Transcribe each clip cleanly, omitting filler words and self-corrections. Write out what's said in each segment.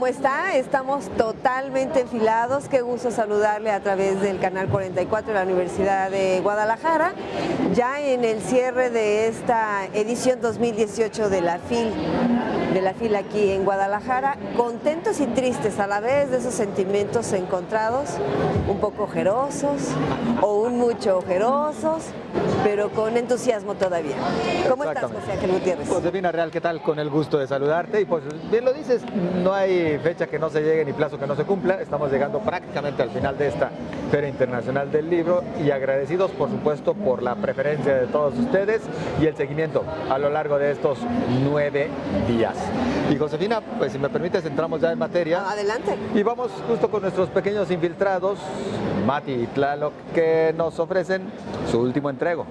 está? Estamos totalmente enfilados. Qué gusto saludarle a través del canal 44 de la Universidad de Guadalajara, ya en el cierre de esta edición 2018 de la FIL aquí en Guadalajara, contentos y tristes a la vez, de esos sentimientos encontrados, un poco ojerosos o un mucho ojerosos, pero con entusiasmo todavía. ¿Cómo estás, José Ángel Gutiérrez? Josefina Real, ¿qué tal? Con el gusto de saludarte. Y pues bien lo dices, no hay fecha que no se llegue ni plazo que no se cumpla. Estamos llegando prácticamente al final de esta Feria Internacional del Libro y agradecidos, por supuesto, por la preferencia de todos ustedes y el seguimiento a lo largo de estos 9 días. Y Josefina, pues si me permites, entramos ya en materia. Adelante. Y vamos justo con nuestros pequeños infiltrados, Mati y Tlaloc, que nos ofrecen su último entrego.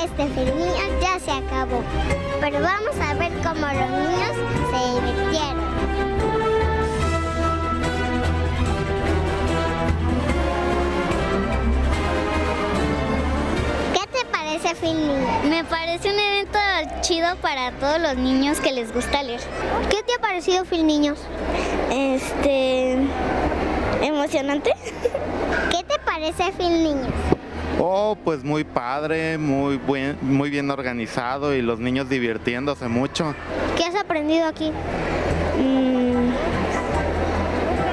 Este filmillo ya se acabó, pero vamos a ver cómo los niños se divirtieron. ¿Qué te parece, filmillo? Me parece un evento chido para todos los niños que les gusta leer. ¿Qué te ha parecido, Filniños? Emocionante. ¿Qué te parece, Filniños? Oh, pues muy padre, muy bien organizado y los niños divirtiéndose mucho. ¿Qué has aprendido aquí?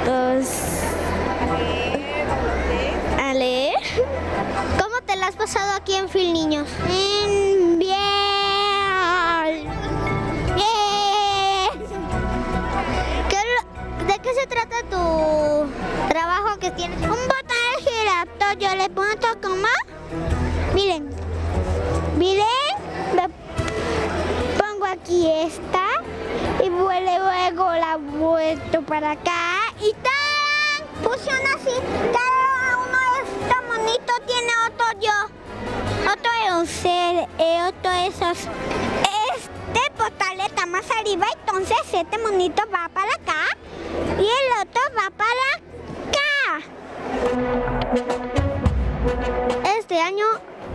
Pues a leer. ¿Cómo te la has pasado aquí en Filniños? Bien. ¿De qué se trata tu trabajo que tienes? Un botón giratorio, ¿le pongo cómo? Miren, me pongo aquí esta y luego la vuelto para acá y ¡tan! Funciona así, cada uno de estos monitos tiene otro otro esos. Portaleta más arriba, entonces este monito va para acá y el otro va para acá. Este año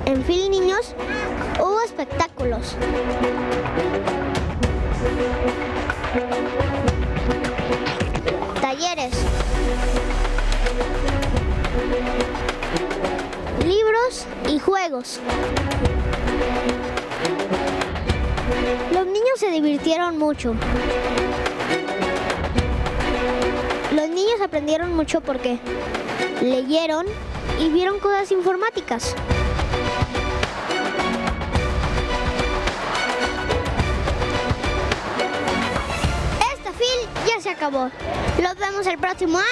en Filniños hubo espectáculos. Talleres. Libros y juegos. Los niños se divirtieron mucho. Los niños aprendieron mucho porque leyeron y vieron cosas informáticas. Esta FIL ya se acabó. Los vemos el próximo año.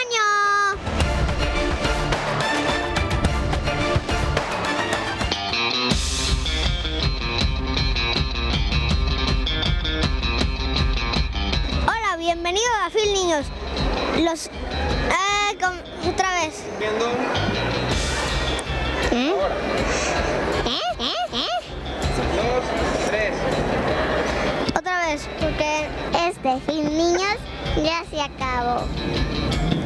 Bienvenido a Filniños. Otra vez. Ahora. 2, 3. Otra vez, porque este Filniños ya se acabó.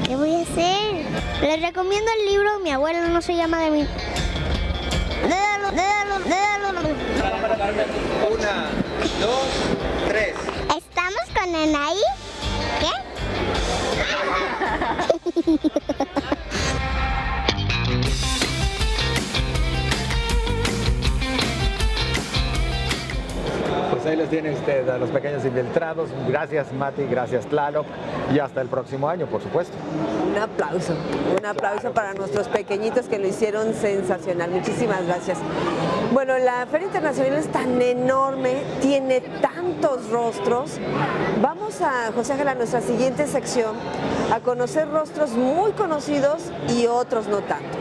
¿Qué voy a hacer? Les recomiendo el libro Mi abuelo no se llama de mí. 1, 2, 3. ¿Estamos con Anaí? ¿Qué? Pues ahí les tiene usted a los pequeños infiltrados. Gracias, Mati, gracias, Tlaloc, y hasta el próximo año, por supuesto. Un aplauso para nuestros pequeñitos que lo hicieron sensacional. Muchísimas gracias. Bueno, la Feria Internacional es tan enorme, tiene tantos rostros. Vamos a, José Ángel, a nuestra siguiente sección, a conocer rostros muy conocidos y otros no tanto.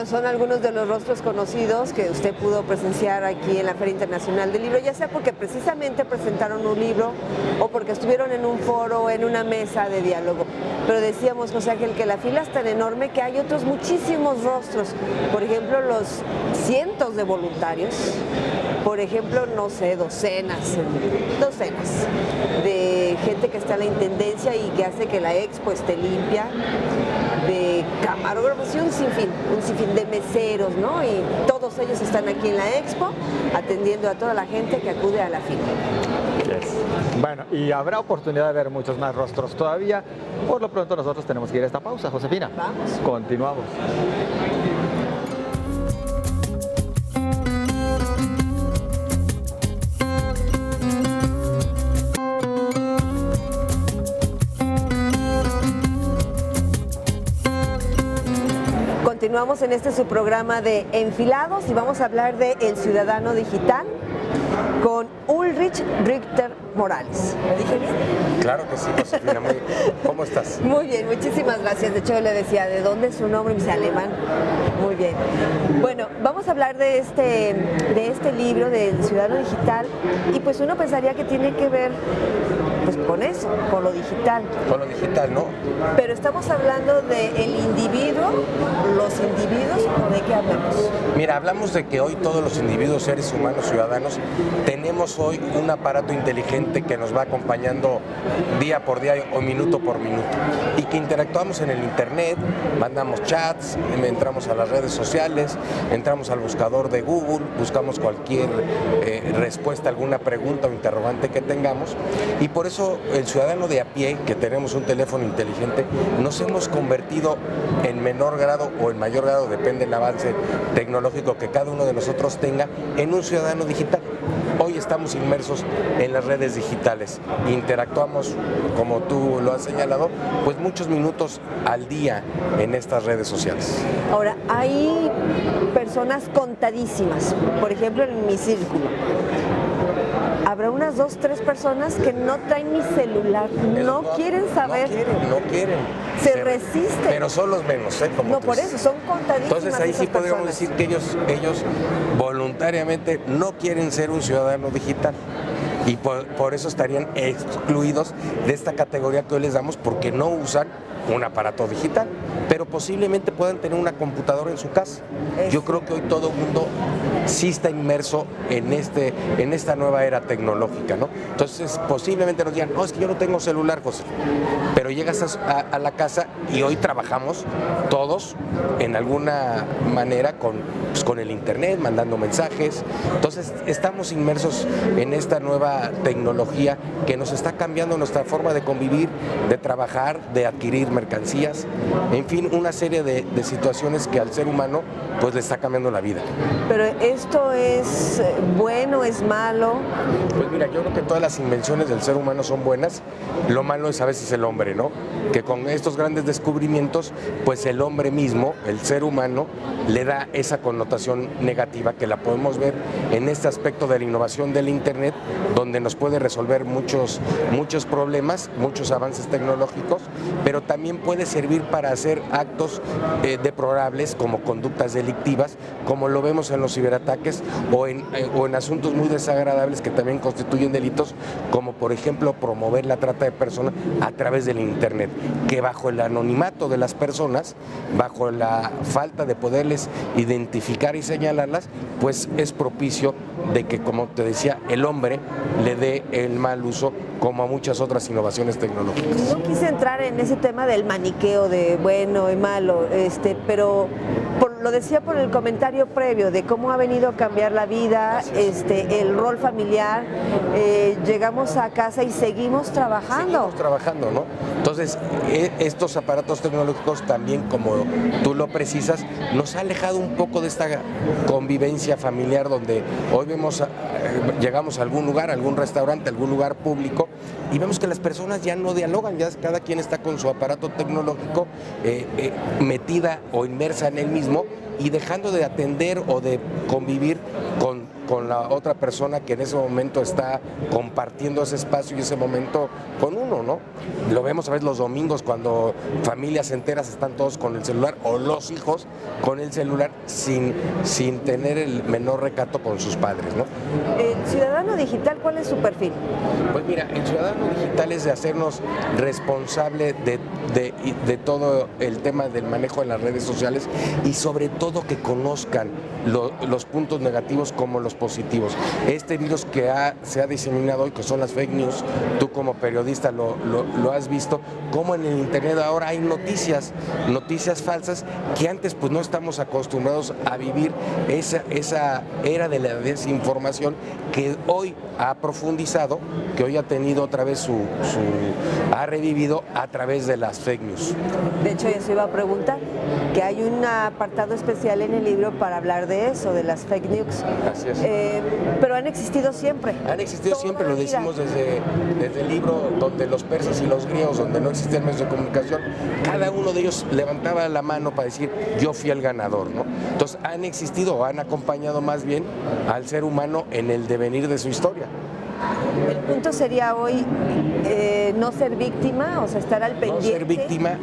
Bueno, son algunos de los rostros conocidos que usted pudo presenciar aquí en la Feria Internacional del Libro, ya sea porque precisamente presentaron un libro o porque estuvieron en un foro, en una mesa de diálogo. Pero decíamos, José Ángel, que la fila es tan enorme que hay otros muchísimos rostros. Por ejemplo, los cientos de voluntarios, por ejemplo, no sé, docenas de gente que está en la intendencia y que hace que la expo esté limpia, de camarógrafos y un sinfín de meseros, ¿no? Y todos ellos están aquí en la expo atendiendo a toda la gente que acude a la fila. Bueno, y habrá oportunidad de ver muchos más rostros todavía. Por lo pronto nosotros tenemos que ir a esta pausa, Josefina. Vamos. Continuamos. Continuamos en este su programa de Enfilados y vamos a hablar de El Ciudadano Digital con Ulrich Richter Morales. ¿Lo dije bien? Claro que sí, Josefina. ¿Cómo estás? Muy bien, muchísimas gracias. De hecho, yo le decía, ¿de dónde es su nombre? Y me dice, alemán. Muy bien. Bueno, vamos a hablar de este libro del Ciudadano Digital y pues uno pensaría que tiene que ver pues con eso, con lo digital. Con lo digital, ¿no? Pero estamos hablando del individuo, los individuos, ¿o de qué hablamos? Mira, hablamos de que hoy todos los individuos, seres humanos, ciudadanos, tenemos hoy un aparato inteligente que nos va acompañando día por día o minuto por minuto y que interactuamos en el internet, mandamos chats, entramos a las redes sociales, entramos al buscador de Google, buscamos cualquier respuesta a alguna pregunta o interrogante que tengamos y por eso el ciudadano de a pie, que tenemos un teléfono inteligente, nos hemos convertido en menor grado o en mayor grado, depende del avance tecnológico que cada uno de nosotros tenga, en un ciudadano digital. Hoy estamos inmersos en las redes digitales, interactuamos, como tú lo has señalado, pues muchos minutos al día en estas redes sociales. Ahora, hay personas contadísimas, por ejemplo en mi círculo. Habrá unas 2, 3 personas que no traen ni celular, no quieren saber. No quieren. Se resisten. Pero son los menos, como no, tú por dices. eso, son contadísimas. Entonces ahí sí podríamos personas. decir que ellos voluntariamente no quieren ser un ciudadano digital. Y por eso estarían excluidos de esta categoría que hoy les damos porque no usan un aparato digital, pero posiblemente puedan tener una computadora en su casa. Yo creo que hoy todo el mundo sí está inmerso en esta nueva era tecnológica, ¿no? Entonces posiblemente nos digan, no, es que yo no tengo celular, José, pero llegas a la casa y hoy trabajamos todos en alguna manera con el internet, mandando mensajes. Entonces estamos inmersos en esta nueva tecnología que nos está cambiando nuestra forma de convivir, de trabajar, de adquirir mercancías, en fin, una serie de situaciones que al ser humano pues le está cambiando la vida. Pero ¿esto es bueno, es malo? Pues mira, yo creo que todas las invenciones del ser humano son buenas, lo malo es a veces el hombre, ¿no? Que con estos grandes descubrimientos, pues el hombre mismo, el ser humano, le da esa connotación negativa que la podemos ver en este aspecto de la innovación del internet, donde nos puede resolver muchos problemas, muchos avances tecnológicos, pero también puede servir para hacer actos deplorables como conductas delictivas, como lo vemos en los ciberataques o en asuntos muy desagradables que también constituyen delitos, como por ejemplo promover la trata de personas a través del internet, que bajo el anonimato de las personas, bajo la falta de poderles identificar y señalarlas, pues es propicio de que, como te decía, el hombre le dé el mal uso como a muchas otras innovaciones tecnológicas. No quise entrar en ese tema del maniqueo de bueno y malo, pero lo decía por el comentario previo de cómo ha venido a cambiar la vida, el rol familiar, llegamos a casa y seguimos trabajando. Seguimos trabajando, ¿no? Entonces, estos aparatos tecnológicos también, como tú lo precisas, nos ha alejado un poco de esta convivencia familiar donde hoy llegamos a algún lugar, algún restaurante, algún lugar público y vemos que las personas ya no dialogan, ya cada quien está con su aparato tecnológico metida o inmersa en él mismo y dejando de atender o de convivir con con la otra persona que en ese momento está compartiendo ese espacio y ese momento con uno, ¿no? Lo vemos a veces los domingos cuando familias enteras están todos con el celular o los hijos con el celular sin tener el menor recato con sus padres, ¿no? El ciudadano digital, ¿cuál es su perfil? Pues mira, el ciudadano digital es de hacernos responsable de todo el tema del manejo de las redes sociales y sobre todo que conozcan los puntos negativos como los positivos. Este virus que se ha diseminado hoy, que son las fake news, tú como periodista lo has visto, como en el internet ahora hay noticias falsas que antes pues no estamos acostumbrados a vivir esa era de la desinformación que hoy ha profundizado, que hoy ha tenido otra vez ha revivido a través de las fake news. De hecho, eso iba a preguntar, que hay un apartado especial en el libro para hablar de eso, de las fake news. Así es. Pero han existido siempre. Han existido siempre, lo decimos desde el libro, donde los persas y los griegos, donde no existían medios de comunicación, cada uno de ellos levantaba la mano para decir, yo fui el ganador, ¿no? Entonces han existido o han acompañado más bien al ser humano en el devenir de su historia. El punto sería hoy no ser víctima, o sea, estar al pendiente. No ser víctima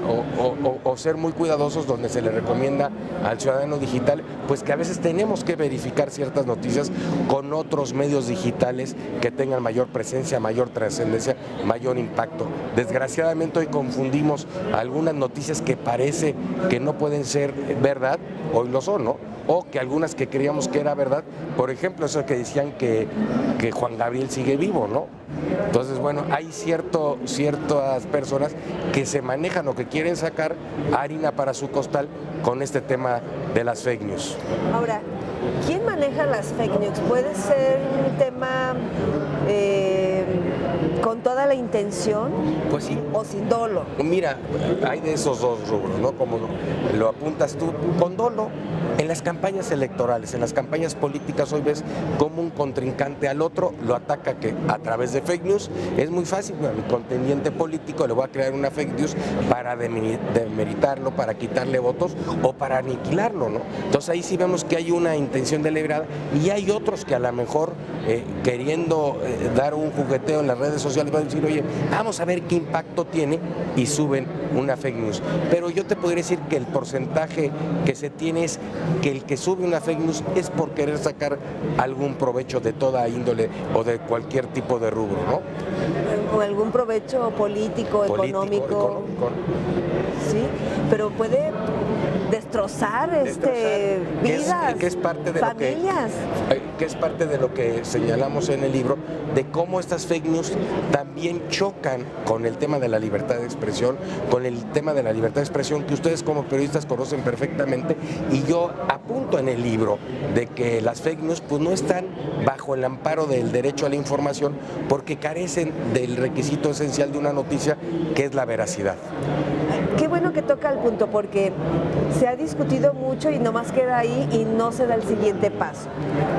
o ser muy cuidadosos, donde se le recomienda al ciudadano digital, pues que a veces tenemos que verificar ciertas noticias con otros medios digitales que tengan mayor presencia, mayor trascendencia, mayor impacto. Desgraciadamente hoy confundimos algunas noticias que parece que no pueden ser verdad, hoy lo son, ¿no? O que algunas que creíamos que era verdad, por ejemplo, eso que decían que Juan Gabriel sigue vivo, ¿no? Entonces, bueno, hay ciertas personas que se manejan o que quieren sacar harina para su costal con este tema de las fake news. Ahora, ¿quién maneja las fake news? ¿Puede ser un tema con toda la intención? Pues sí. ¿O sin dolo? Mira, hay de esos dos rubros, ¿no? Como lo apuntas tú, con dolo. En las campañas electorales, en las campañas políticas, hoy ves como un contrincante al otro lo ataca a través de fake news. Es muy fácil, a mi contendiente político le voy a crear una fake news para demeritarlo, para quitarle votos o para aniquilarlo, ¿no? Entonces ahí sí vemos que hay una intención deliberada y hay otros que a lo mejor queriendo dar un jugueteo en las redes sociales van a decir, oye, vamos a ver qué impacto tiene y suben una fake news. Pero yo te podría decir que el porcentaje que se tiene es que el que sube una fake news es por querer sacar algún provecho de toda índole o de cualquier tipo de rubro, ¿no? O algún provecho político, económico. Sí, pero puede destrozar vidas, que es parte de familias. Que es parte de lo que señalamos en el libro, de cómo estas fake news también chocan con el tema de la libertad de expresión, con el tema de la libertad de expresión que ustedes como periodistas conocen perfectamente, y yo apunto en el libro de que las fake news pues no están bajo el amparo del derecho a la información porque carecen del requisito esencial de una noticia, que es la veracidad. Qué bueno que toca el punto, porque se ha discutido mucho y nomás queda ahí y no se da el siguiente paso.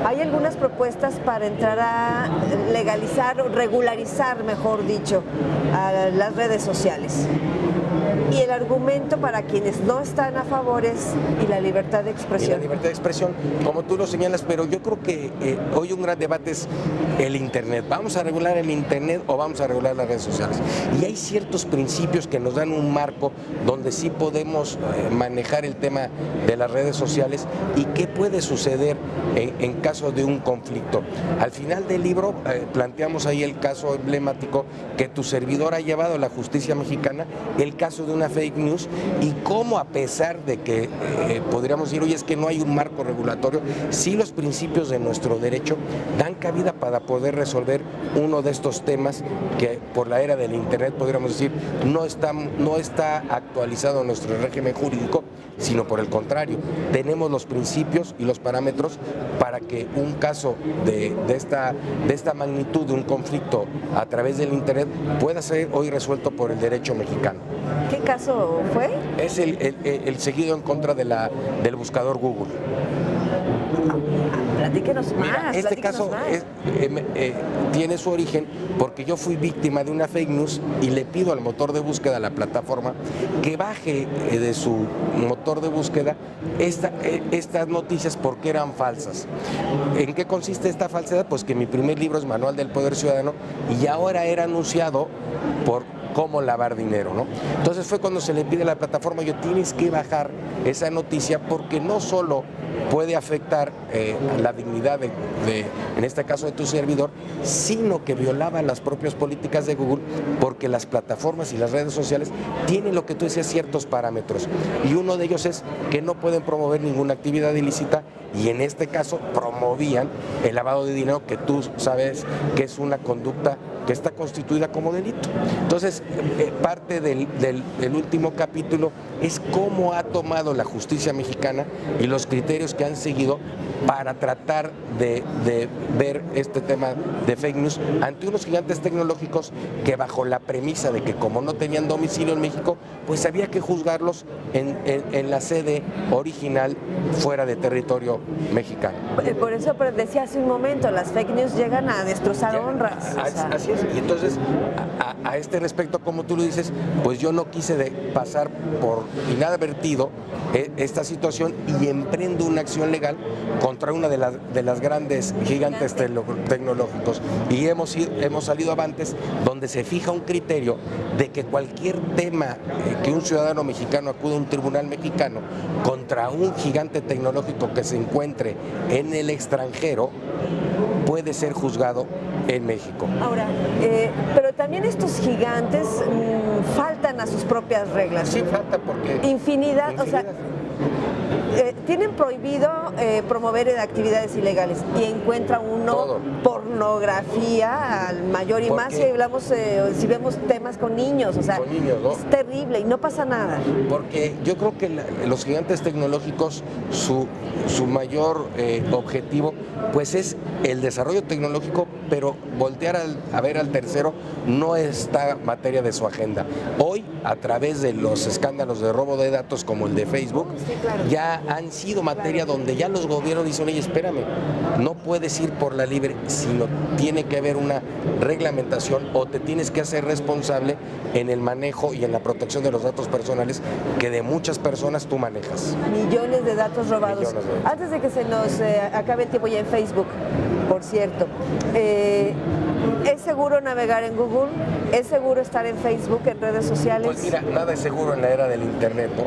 Hay algunas propuestas para entrar a legalizar o regularizar, mejor dicho, a las redes sociales. Y el argumento para quienes no están a favor es y la libertad de expresión. Y la libertad de expresión, como tú lo señalas, pero yo creo que hoy un gran debate es el Internet. ¿Vamos a regular el Internet o vamos a regular las redes sociales? Y hay ciertos principios que nos dan un marco donde sí podemos manejar el tema de las redes sociales y qué puede suceder en caso de un conflicto. Al final del libro planteamos ahí el caso emblemático que tu servidor ha llevado a la justicia mexicana, el caso de una fake news y cómo, a pesar de que podríamos decir, oye, es que no hay un marco regulatorio, sí los principios de nuestro derecho dan cabida para poder resolver uno de estos temas que por la era del Internet podríamos decir no está actualizado nuestro régimen jurídico, sino por el contrario, tenemos los principios y los parámetros para que un caso de esta magnitud, de un conflicto a través del Internet, pueda ser hoy resuelto por el derecho mexicano. ¿Qué caso fue? Es el seguido en contra del buscador Google. Platíquenos Mira, más. este platíquenos caso más. tiene su origen porque yo fui víctima de una fake news y le pido al motor de búsqueda, a la plataforma, que baje de su motor de búsqueda estas noticias porque eran falsas. ¿En qué consiste esta falsedad? Pues que mi primer libro es Manual del Poder Ciudadano y ahora era anunciado por cómo lavar dinero, ¿no? Entonces fue cuando se le pide a la plataforma, tienes que bajar esa noticia porque no solo puede afectar la dignidad en este caso de tu servidor, sino que violaba las propias políticas de Google porque las plataformas y las redes sociales tienen lo que tú decías, ciertos parámetros y uno de ellos es que no pueden promover ninguna actividad ilícita y en este caso promovían el lavado de dinero que tú sabes que es una conducta que está constituida como delito. Entonces, parte del último capítulo es cómo ha tomado la justicia mexicana y los criterios que han seguido para tratar de ver este tema de fake news ante unos gigantes tecnológicos que bajo la premisa de que como no tenían domicilio en México, pues había que juzgarlos en la sede original fuera de territorio mexicano. Por eso decía hace un momento, las fake news llegan a destrozar honras. Así es, y entonces a este respecto, como tú lo dices, pues yo no quise pasar por inadvertido esta situación y emprendo una acción legal contra una de las grandes gigantes tecnológicos y hemos salido avantes donde se fija un criterio de que cualquier tema que un ciudadano mexicano acude a un tribunal mexicano contra un gigante tecnológico que se encuentre en el extranjero puede ser juzgado en México. Ahora, pero también estos gigantes faltan a sus propias reglas. Sí, falta porque... Infinidad. O sea, tienen prohibido promover actividades ilegales y encuentra uno todo. Pornografía al mayor y ¿Por más qué? si hablamos, si vemos temas con niños, o sea, Con niños, ¿no? es terrible y no pasa nada. Porque yo creo que los gigantes tecnológicos, su mayor objetivo pues es el desarrollo tecnológico, pero voltear a ver al tercero no está materia de su agenda. Hoy, a través de los escándalos de robo de datos como el de Facebook, Sí, claro. ya han sido materia donde ya los gobiernos dicen, oye, espérame, no puedes ir por la libre, sino tiene que haber una reglamentación o te tienes que hacer responsable en el manejo y en la protección de los datos personales que de muchas personas tú manejas. Millones de datos robados. Millones de datos. Antes de que se nos acabe el tiempo ya en Facebook, por cierto, ¿es seguro navegar en Google? ¿Es seguro estar en Facebook, en redes sociales? Pues mira, nada es seguro en la era del internet, ¿no?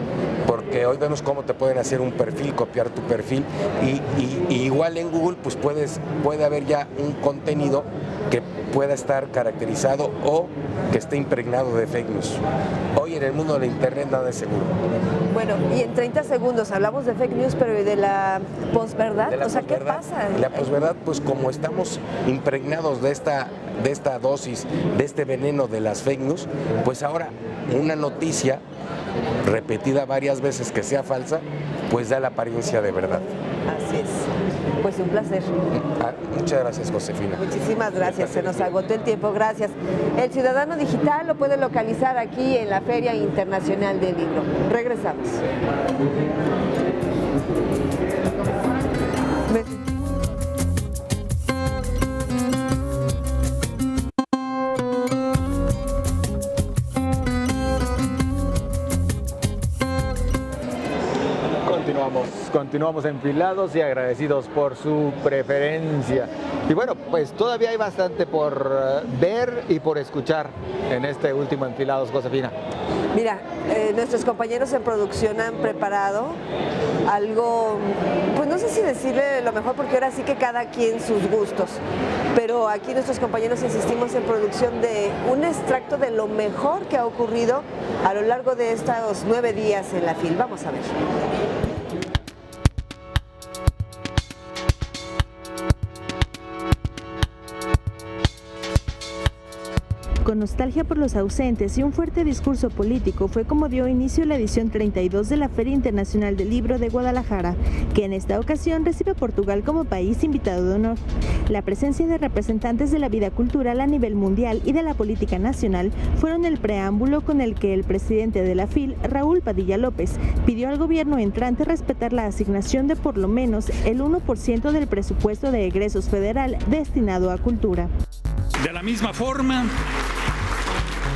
Porque hoy vemos cómo te pueden hacer un perfil, copiar tu perfil y igual en Google pues puede haber ya un contenido que pueda estar caracterizado o que esté impregnado de fake news. Hoy en el mundo del internet nada es seguro. Bueno, y en 30 segundos hablamos de fake news, pero ¿y de la posverdad? De la O sea, ¿qué posverdad. pasa? La posverdad, pues como estamos impregnados de esta dosis, de este veneno de las fake news, pues ahora una noticia repetida varias veces que sea falsa, pues da la apariencia de verdad. Así es. Pues un placer. Muchas gracias, Josefina. Muchísimas gracias, se nos agotó el tiempo, gracias. El Ciudadano Digital lo puede localizar aquí en la Feria Internacional del Libro. Regresamos. Continuamos enfilados y agradecidos por su preferencia. Y bueno, pues todavía hay bastante por ver y por escuchar en este último Enfilados, Josefina. Mira, nuestros compañeros en producción han preparado algo, pues no sé si decirle lo mejor porque ahora sí que cada quien sus gustos, pero aquí nuestros compañeros insistimos en producción de un extracto de lo mejor que ha ocurrido a lo largo de estos 9 días en la FIL. Vamos a ver. Con nostalgia por los ausentes y un fuerte discurso político fue como dio inicio la edición 32 de la Feria Internacional del Libro de Guadalajara, que en esta ocasión recibe a Portugal como país invitado de honor. La presencia de representantes de la vida cultural a nivel mundial y de la política nacional fueron el preámbulo con el que el presidente de la FIL, Raúl Padilla López, pidió al gobierno entrante respetar la asignación de por lo menos el 1% del presupuesto de egresos federal destinado a cultura. De la misma forma,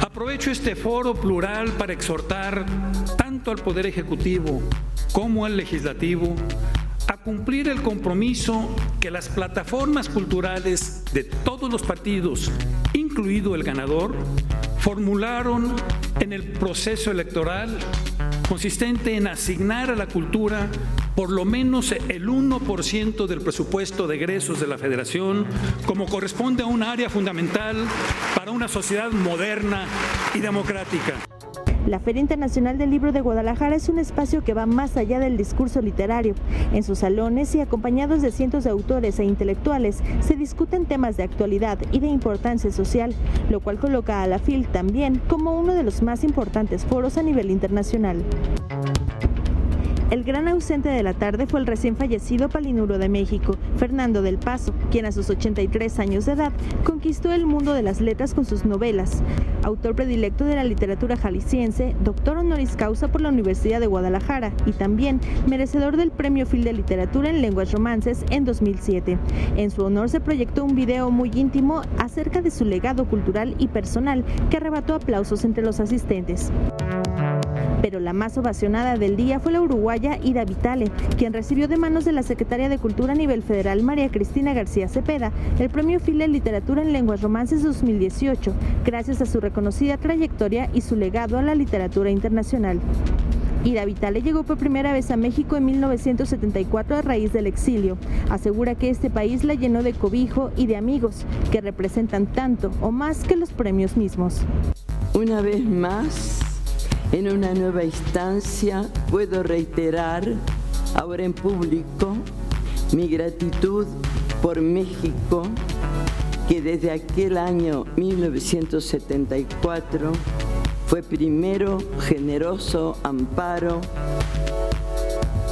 aprovecho este foro plural para exhortar tanto al Poder Ejecutivo como al Legislativo a cumplir el compromiso que las plataformas culturales de todos los partidos, incluido el ganador, formularon en el proceso electoral, consistente en asignar a la cultura por lo menos el 1% del presupuesto de egresos de la Federación, como corresponde a un área fundamental para una sociedad moderna y democrática. La Feria Internacional del Libro de Guadalajara es un espacio que va más allá del discurso literario. En sus salones y acompañados de cientos de autores e intelectuales se discuten temas de actualidad y de importancia social, lo cual coloca a la FIL también como uno de los más importantes foros a nivel internacional. El gran ausente de la tarde fue el recién fallecido palinuro de México, Fernando del Paso, quien a sus 83 años de edad conquistó el mundo de las letras con sus novelas. Autor predilecto de la literatura jalisciense, doctor honoris causa por la Universidad de Guadalajara y también merecedor del Premio Phil de Literatura en Lenguas Romances en 2007. En su honor se proyectó un video muy íntimo acerca de su legado cultural y personal que arrebató aplausos entre los asistentes. Pero la más ovacionada del día fue la uruguaya Ida Vitale, quien recibió de manos de la secretaria de Cultura a nivel federal, María Cristina García Cepeda, el Premio Phil de Literatura en Lenguas Romances 2018, gracias a su reconocida trayectoria y su legado a la literatura internacional. Ida Vitale llegó por primera vez a México en 1974 a raíz del exilio. Asegura que este país la llenó de cobijo y de amigos, que representan tanto o más que los premios mismos. Una vez más, en una nueva instancia, puedo reiterar, ahora en público, mi gratitud por México, que desde aquel año 1974 fue primero generoso amparo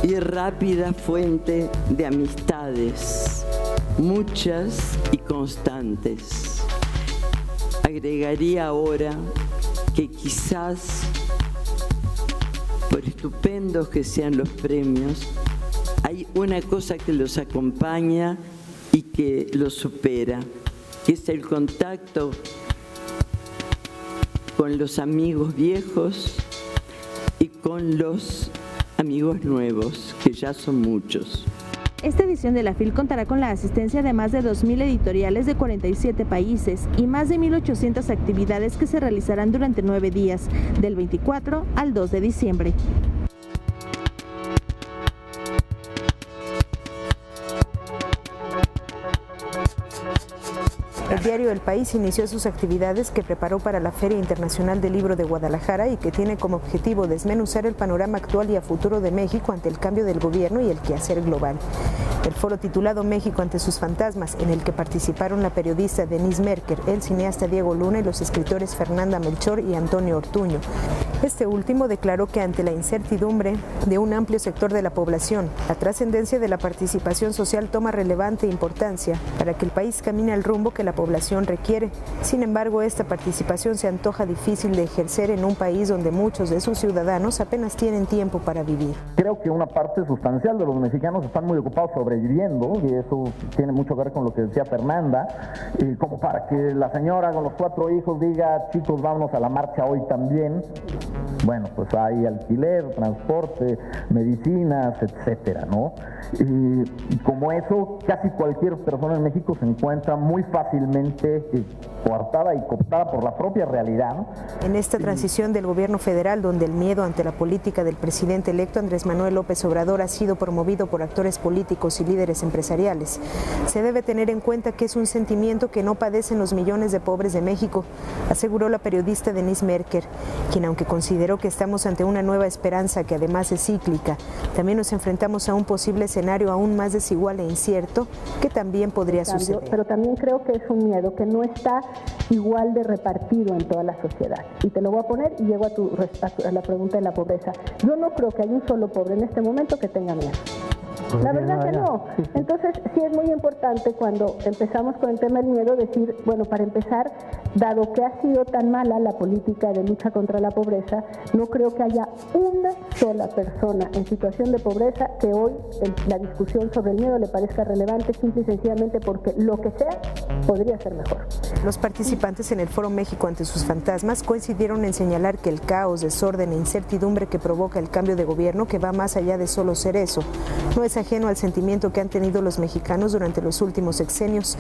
y rápida fuente de amistades, muchas y constantes. Agregaría ahora que quizás, por estupendos que sean los premios, hay una cosa que los acompaña y que los supera, que es el contacto con los amigos viejos y con los amigos nuevos, que ya son muchos. Esta edición de la FIL contará con la asistencia de más de 2.000 editoriales de 47 países y más de 1.800 actividades que se realizarán durante 9 días, del 24 al 2 de diciembre. El diario El País inició sus actividades que preparó para la Feria Internacional del Libro de Guadalajara y que tiene como objetivo desmenuzar el panorama actual y a futuro de México ante el cambio del gobierno y el quehacer global. El foro titulado México ante sus fantasmas, en el que participaron la periodista Denise Merker, el cineasta Diego Luna y los escritores Fernanda Melchor y Antonio Ortuño. Este último declaró que ante la incertidumbre de un amplio sector de la población, la trascendencia de la participación social toma relevante importancia para que el país camine al rumbo que la población requiere. Sin embargo, esta participación se antoja difícil de ejercer en un país donde muchos de sus ciudadanos apenas tienen tiempo para vivir. Creo que una parte sustancial de los mexicanos están muy ocupados sobreviviendo, y eso tiene mucho que ver con lo que decía Fernanda, como para que la señora con los 4 hijos diga, chicos, vámonos a la marcha hoy también. Bueno, pues hay alquiler, transporte, medicinas, etcétera, ¿no? Y como eso, casi cualquier persona en México se encuentra muy fácilmente coartada y cooptada por la propia realidad, ¿no? En esta transición del gobierno federal, donde el miedo ante la política del presidente electo Andrés Manuel López Obrador ha sido promovido por actores políticos políticos y líderes empresariales. Se debe tener en cuenta que es un sentimiento que no padecen los millones de pobres de México, aseguró la periodista Denise Merker, quien, aunque consideró que estamos ante una nueva esperanza que además es cíclica, también nos enfrentamos a un posible escenario aún más desigual e incierto que también podría suceder. Pero también creo que es un miedo que no está igual de repartido en toda la sociedad. Y te lo voy a poner y llego a la pregunta de la pobreza. Yo no creo que haya un solo pobre en este momento que tenga miedo. La verdad que no. Entonces sí es muy importante cuando empezamos con el tema del miedo decir, bueno, para empezar, dado que ha sido tan mala la política de lucha contra la pobreza, no creo que haya una sola persona en situación de pobreza que hoy la discusión sobre el miedo le parezca relevante, simple y sencillamente porque lo que sea podría ser mejor. Los participantes en el Foro México ante sus fantasmas coincidieron en señalar que el caos, desorden e incertidumbre que provoca el cambio de gobierno, que va más allá de solo ser eso, no es ajeno al sentimiento que han tenido los mexicanos durante los últimos sexenios.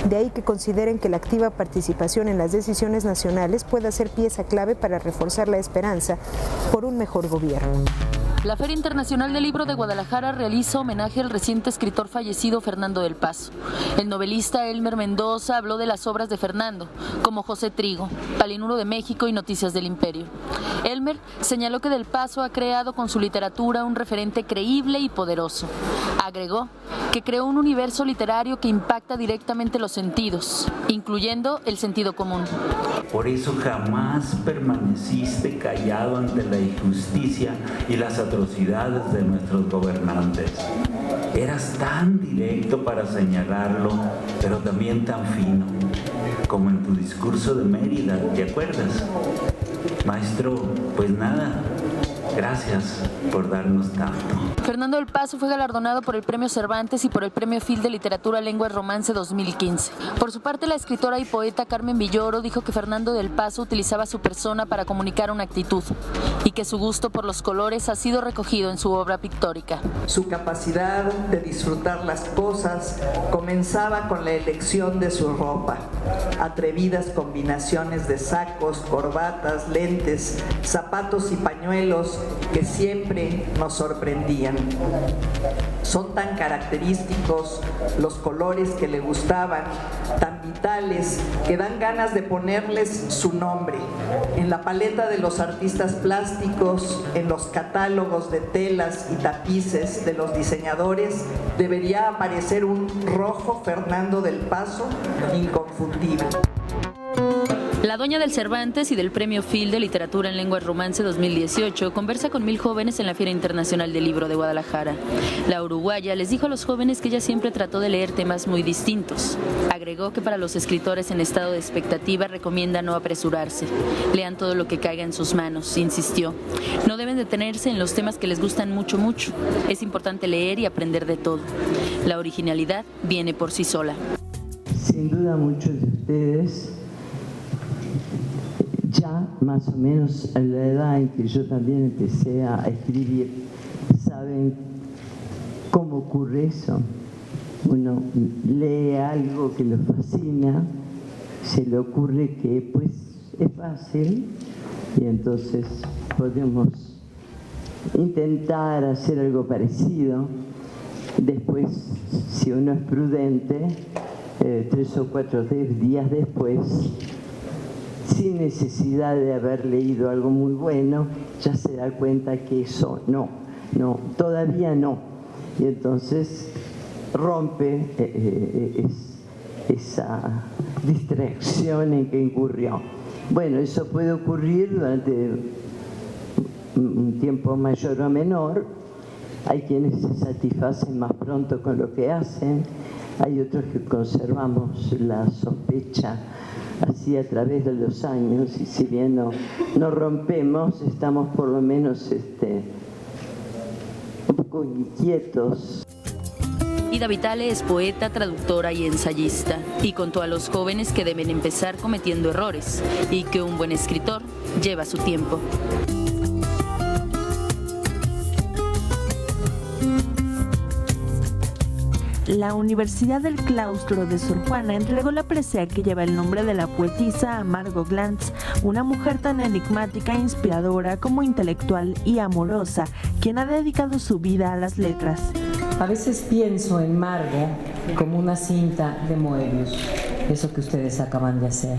De ahí que consideren que la activa participación en las decisiones nacionales pueda ser pieza clave para reforzar la esperanza por un mejor gobierno. La Feria Internacional del Libro de Guadalajara realiza homenaje al reciente escritor fallecido Fernando del Paso. El novelista Elmer Mendoza habló de las obras de Fernando, como José Trigo, Palinuro de México y Noticias del Imperio. Elmer señaló que Del Paso ha creado con su literatura un referente creíble y poderoso. Agregó que creó un universo literario que impacta directamente los sentidos, incluyendo el sentido común. Por eso jamás permaneciste callado ante la injusticia y las atrocidades de nuestros gobernantes. Eras tan directo para señalarlo, pero también tan fino, como en tu discurso de Mérida, ¿te acuerdas? Maestro, pues nada, gracias por darnos tanto. Fernando del Paso fue galardonado por el Premio Cervantes y por el Premio Phil de Literatura, Lengua y Romance 2015. Por su parte, la escritora y poeta Carmen Villoro dijo que Fernando del Paso utilizaba su persona para comunicar una actitud y que su gusto por los colores ha sido recogido en su obra pictórica. Su capacidad de disfrutar las cosas comenzaba con la elección de su ropa. Atrevidas combinaciones de sacos, corbatas, lentes, zapatos y pañuelos que siempre nos sorprendían. Son tan característicos los colores que le gustaban, tan vitales, que dan ganas de ponerles su nombre. En la paleta de los artistas plásticos, en los catálogos de telas y tapices de los diseñadores, debería aparecer un rojo Fernando del Paso inconfundible. La dueña del Cervantes y del Premio Phil de Literatura en Lengua y Romance 2018 conversa con 1000 jóvenes en la Feria Internacional del Libro de Guadalajara. La uruguaya les dijo a los jóvenes que ella siempre trató de leer temas muy distintos. Agregó que para los escritores en estado de expectativa recomienda no apresurarse. Lean todo lo que caiga en sus manos, insistió. No deben detenerse en los temas que les gustan mucho. Es importante leer y aprender de todo. La originalidad viene por sí sola. Sin duda muchos de ustedes ya más o menos a la edad en que yo también empecé a escribir, saben cómo ocurre eso. Uno lee algo que lo fascina, se le ocurre que pues es fácil y entonces podemos intentar hacer algo parecido. Después, si uno es prudente, 3 o 4 días después, sin necesidad de haber leído algo muy bueno, ya se da cuenta que eso no, todavía no. Y entonces rompe esa distracción en que incurrió. Bueno, eso puede ocurrir durante un tiempo mayor o menor. Hay quienes se satisfacen más pronto con lo que hacen, hay otros que conservamos la sospecha así a través de los años, y si bien no rompemos, estamos por lo menos un poco inquietos. Ida Vitale es poeta, traductora y ensayista, y contó a los jóvenes que deben empezar cometiendo errores y que un buen escritor lleva su tiempo. La Universidad del Claustro de Sor Juana entregó la presea que lleva el nombre de la poetisa Amargo Glantz, una mujer tan enigmática e inspiradora como intelectual y amorosa, quien ha dedicado su vida a las letras. A veces pienso en Margo como una cinta de Moebius, eso que ustedes acaban de hacer.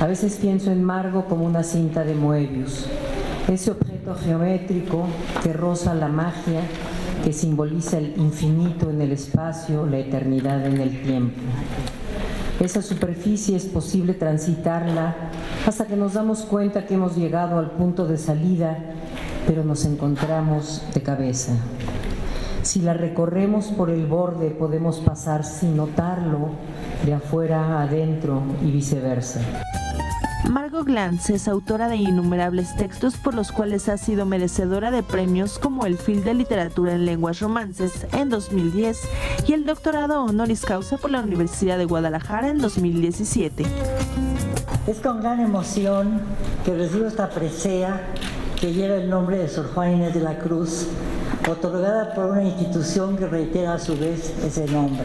A veces pienso en Margo como una cinta de Moebius, ese objeto geométrico que roza la magia, que simboliza el infinito en el espacio, la eternidad en el tiempo. Esa superficie es posible transitarla hasta que nos damos cuenta que hemos llegado al punto de salida, pero nos encontramos de cabeza. Si la recorremos por el borde, podemos pasar sin notarlo de afuera a adentro y viceversa. Margot Glantz es autora de innumerables textos por los cuales ha sido merecedora de premios como el Phil de Literatura en Lenguas Romances en 2010 y el doctorado honoris causa por la Universidad de Guadalajara en 2017. Es con gran emoción que recibo esta presea que lleva el nombre de Sor Juana Inés de la Cruz, otorgada por una institución que reitera a su vez ese nombre.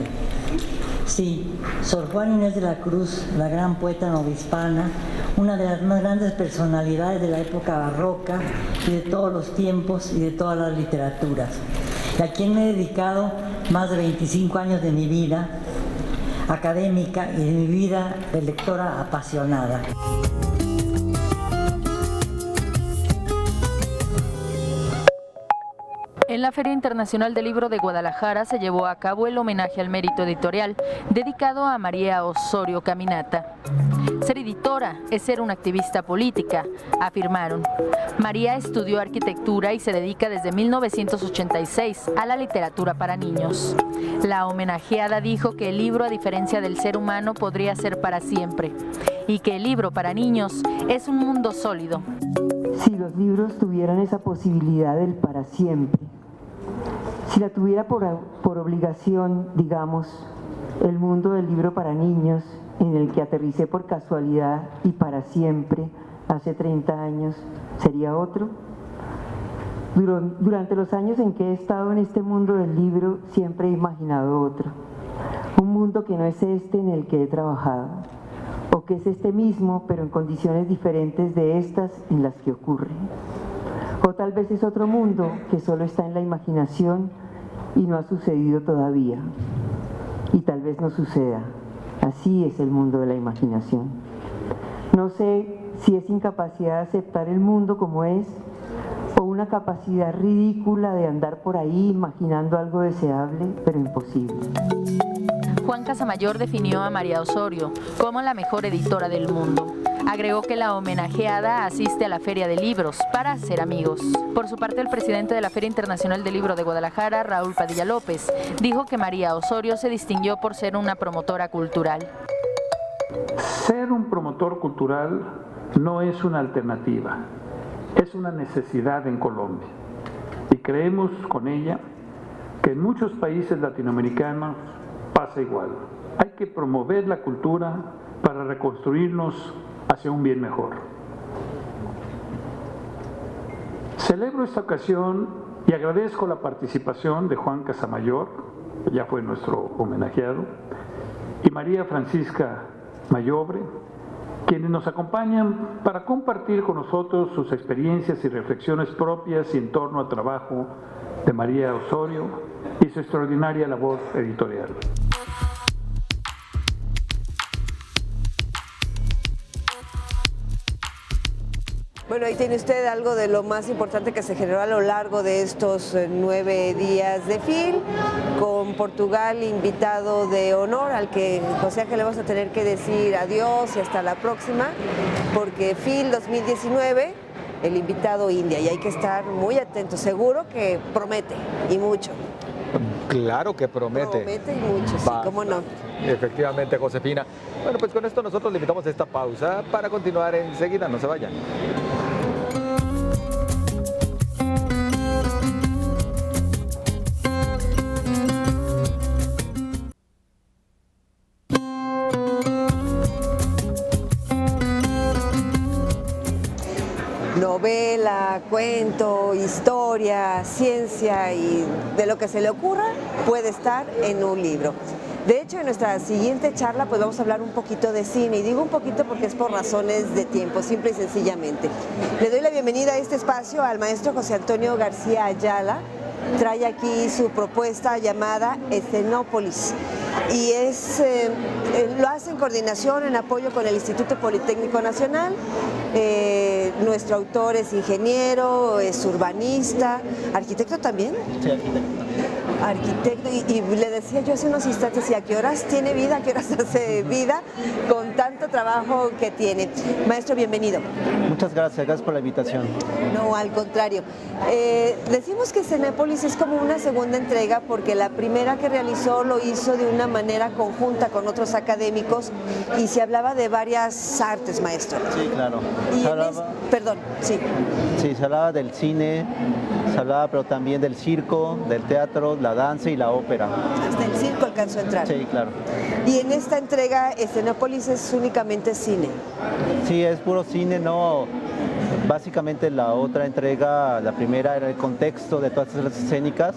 Sí, Sor Juana Inés de la Cruz, la gran poeta novohispana, una de las más grandes personalidades de la época barroca y de todos los tiempos y de todas las literaturas, y a quien me he dedicado más de 25 años de mi vida académica y de mi vida de lectora apasionada. En la Feria Internacional del Libro de Guadalajara se llevó a cabo el homenaje al mérito editorial dedicado a María Osorio Caminata. Ser editora es ser una activista política, afirmaron. María estudió arquitectura y se dedica desde 1986 a la literatura para niños. La homenajeada dijo que el libro, a diferencia del ser humano, podría ser para siempre y que el libro para niños es un mundo sólido. Si los libros tuvieran esa posibilidad del para siempre, si la tuviera por obligación, digamos, el mundo del libro para niños, en el que aterricé por casualidad y para siempre, hace 30 años, ¿sería otro? Durante los años en que he estado en este mundo del libro, siempre he imaginado otro. Un mundo que no es este en el que he trabajado, o que es este mismo, pero en condiciones diferentes de estas en las que ocurre. O tal vez es otro mundo que solo está en la imaginación y no ha sucedido todavía. Y tal vez no suceda. Así es el mundo de la imaginación. No sé si es incapacidad de aceptar el mundo como es, o una capacidad ridícula de andar por ahí imaginando algo deseable, pero imposible. Juan Casamayor definió a María Osorio como la mejor editora del mundo. Agregó que la homenajeada asiste a la Feria de Libros para hacer amigos. Por su parte, el presidente de la Feria Internacional del Libro de Guadalajara, Raúl Padilla López, dijo que María Osorio se distinguió por ser una promotora cultural. Ser un promotor cultural no es una alternativa, es una necesidad en Colombia. Y creemos con ella que en muchos países latinoamericanos pasa igual. Hay que promover la cultura para reconstruirnos hacia un bien mejor. Celebro esta ocasión y agradezco la participación de Juan Casamayor, que ya fue nuestro homenajeado, y María Francisca Mayobre, quienes nos acompañan para compartir con nosotros sus experiencias y reflexiones propias y en torno al trabajo de María Osorio y su extraordinaria labor editorial. Bueno, ahí tiene usted algo de lo más importante que se generó a lo largo de estos 9 días de FIL, con Portugal invitado de honor, al que José Ángel le vamos a tener que decir adiós y hasta la próxima, porque FIL 2019, el invitado India, y hay que estar muy atentos, seguro que promete, y mucho. Claro que promete. Promete y mucho, sí, cómo no. Efectivamente, Josefina. Bueno, pues con esto nosotros le invitamos a esta pausa para continuar enseguida, no se vayan. Novela, cuento, historia, ciencia y de lo que se le ocurra puede estar en un libro. De hecho, en nuestra siguiente charla pues vamos a hablar un poquito de cine, y digo un poquito porque es por razones de tiempo, simple y sencillamente. Le doy la bienvenida a este espacio al maestro José Antonio García Ayala, trae aquí su propuesta llamada Escenópolis y lo hace en coordinación, en apoyo con el Instituto Politécnico Nacional. Nuestro autor es ingeniero, es urbanista, arquitecto también. Sí, arquitecto también. Arquitecto, y le decía yo hace unos instantes, ¿y a qué horas tiene vida, a qué horas hace vida con tanto trabajo que tiene? Maestro, bienvenido. Muchas gracias por la invitación. No, al contrario. Decimos que Escenópolis es como una segunda entrega porque la primera que realizó lo hizo de una manera conjunta con otros académicos y se hablaba de varias artes, maestro. Sí, claro. Perdón, sí. Sí, se hablaba del cine, se hablaba pero también del circo, del teatro, la danza y la ópera. Hasta el circo alcanzó a entrar. Sí, claro. Y en esta entrega, Escenópolis es únicamente cine. Sí, es puro cine, no. Básicamente la otra entrega, la primera era el contexto de todas las escénicas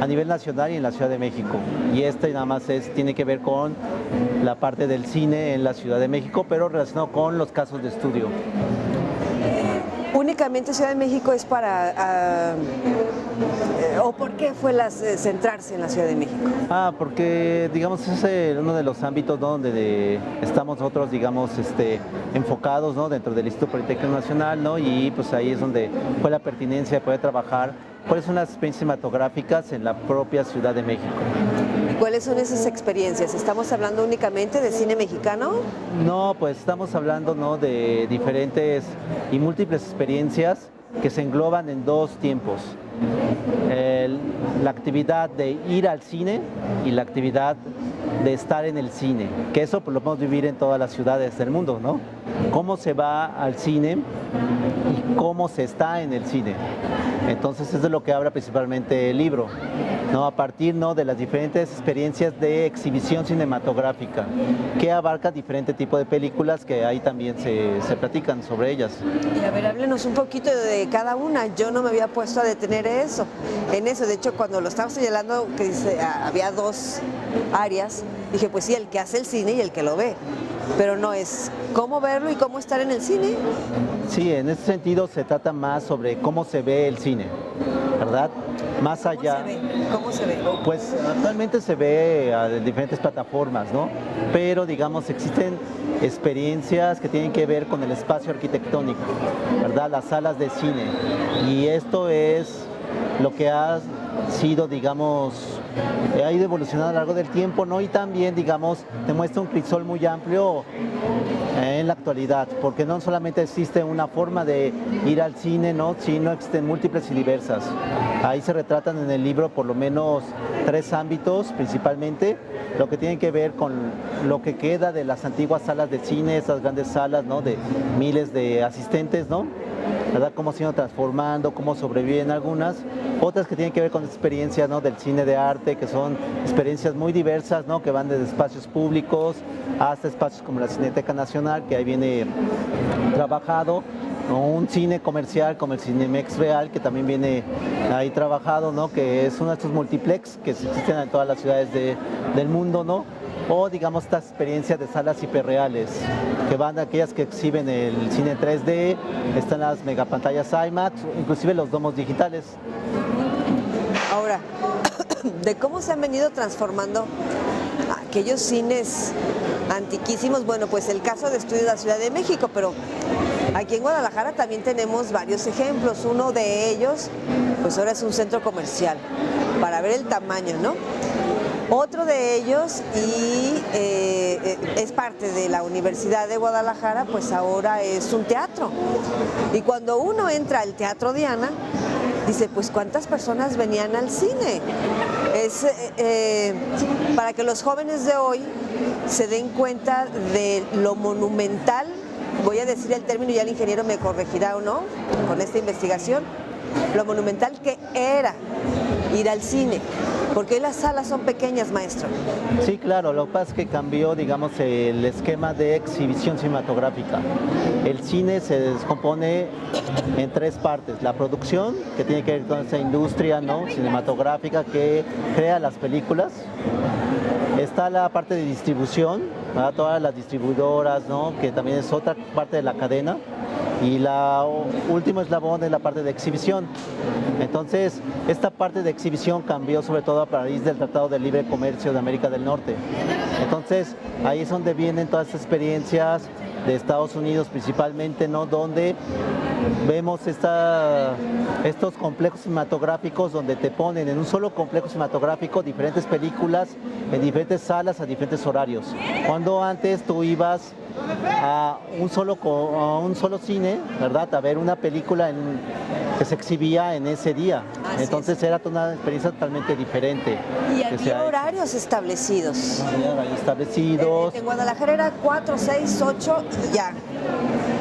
a nivel nacional y en la Ciudad de México. Y este nada más tiene que ver con la parte del cine en la Ciudad de México, pero relacionado con los casos de estudio. Únicamente Ciudad de México es para... ¿O por qué fue centrarse en la Ciudad de México? Porque digamos es uno de los ámbitos, ¿no?, donde estamos nosotros, digamos, enfocados, ¿no?, dentro del Instituto Politécnico Nacional, ¿no?, y pues ahí es donde fue la pertinencia de poder trabajar cuáles son las experiencias cinematográficas en la propia Ciudad de México. ¿Cuáles son esas experiencias? ¿Estamos hablando únicamente de cine mexicano? No, pues estamos hablando, ¿no?, de diferentes y múltiples experiencias que se engloban en dos tiempos. La actividad de ir al cine y la actividad de estar en el cine, que eso pues, lo podemos vivir en todas las ciudades del mundo, ¿no? Cómo se va al cine y cómo se está en el cine. Entonces eso es lo que habla principalmente el libro, ¿no?, a partir, ¿no?, de las diferentes experiencias de exhibición cinematográfica, que abarca diferentes tipos de películas que ahí también se platican sobre ellas. Y a ver, háblenos un poquito de cada una. Yo no me había puesto a detener en eso. De hecho, cuando lo estaba señalando, que había dos áreas, dije, pues sí, el que hace el cine y el que lo ve. Pero no es cómo verlo y cómo estar en el cine. Sí, en ese sentido se trata más sobre cómo se ve el cine, ¿verdad? Más allá. ¿Cómo se ve? Pues actualmente se ve en diferentes plataformas, ¿no? Pero digamos existen experiencias que tienen que ver con el espacio arquitectónico, ¿verdad? Las salas de cine. Y esto es lo que ha sido, digamos, ha ido evolucionando a lo largo del tiempo, ¿no? Y también, digamos, demuestra un crisol muy amplio en la actualidad, porque no solamente existe una forma de ir al cine, ¿no?, sino existen múltiples y diversas. Ahí se retratan en el libro por lo menos 3 ámbitos principalmente, lo que tiene que ver con lo que queda de las antiguas salas de cine, esas grandes salas, ¿no?, de miles de asistentes, ¿no?, ¿verdad?, cómo se han ido transformando, cómo sobreviven algunas, otras que tienen que ver con experiencias, ¿no?, del cine de arte, que son experiencias muy diversas, ¿no?, que van desde espacios públicos hasta espacios como la Cineteca Nacional, que ahí viene trabajado, ¿no?, un cine comercial como el Cinemex Real, que también viene ahí trabajado, ¿no?, que es uno de estos multiplex que existen en todas las ciudades del mundo, ¿no?, o digamos estas experiencias de salas hiperreales, que van de aquellas que exhiben el cine 3D, están las megapantallas IMAX, inclusive los domos digitales. Ahora, de cómo se han venido transformando aquellos cines antiquísimos, bueno, pues el caso de Estudio de la Ciudad de México, pero aquí en Guadalajara también tenemos varios ejemplos. Uno de ellos, pues ahora es un centro comercial, para ver el tamaño, ¿no? Otro de ellos, y es parte de la Universidad de Guadalajara, pues ahora es un teatro. Y cuando uno entra al Teatro Diana, dice, pues ¿cuántas personas venían al cine? Es para que los jóvenes de hoy se den cuenta de lo monumental, voy a decir el término y ya el ingeniero me corregirá o no, con esta investigación, lo monumental que era ir al cine. Porque hoy las salas son pequeñas, maestro. Sí, claro, lo que pasa es que cambió, digamos, el esquema de exhibición cinematográfica. El cine se descompone en 3 partes. La producción, que tiene que ver con esa industria, ¿no?, cinematográfica que crea las películas. Está la parte de distribución, ¿verdad?, todas las distribuidoras, ¿no?, que también es otra parte de la cadena. y la último eslabón es la parte de exhibición. Entonces, esta parte de exhibición cambió sobre todo a raíz del Tratado de Libre Comercio de América del Norte. Entonces, ahí es donde vienen todas estas experiencias de Estados Unidos principalmente, ¿no? Donde vemos estos complejos cinematográficos donde te ponen en un solo complejo cinematográfico diferentes películas en diferentes salas a diferentes horarios. Cuando antes tú ibas a un solo cine, ¿verdad? A ver una película que se exhibía en ese día. Entonces era una experiencia totalmente diferente. Y había horarios establecidos. Había horarios establecidos. En Guadalajara era 4, 6, 8 y ya.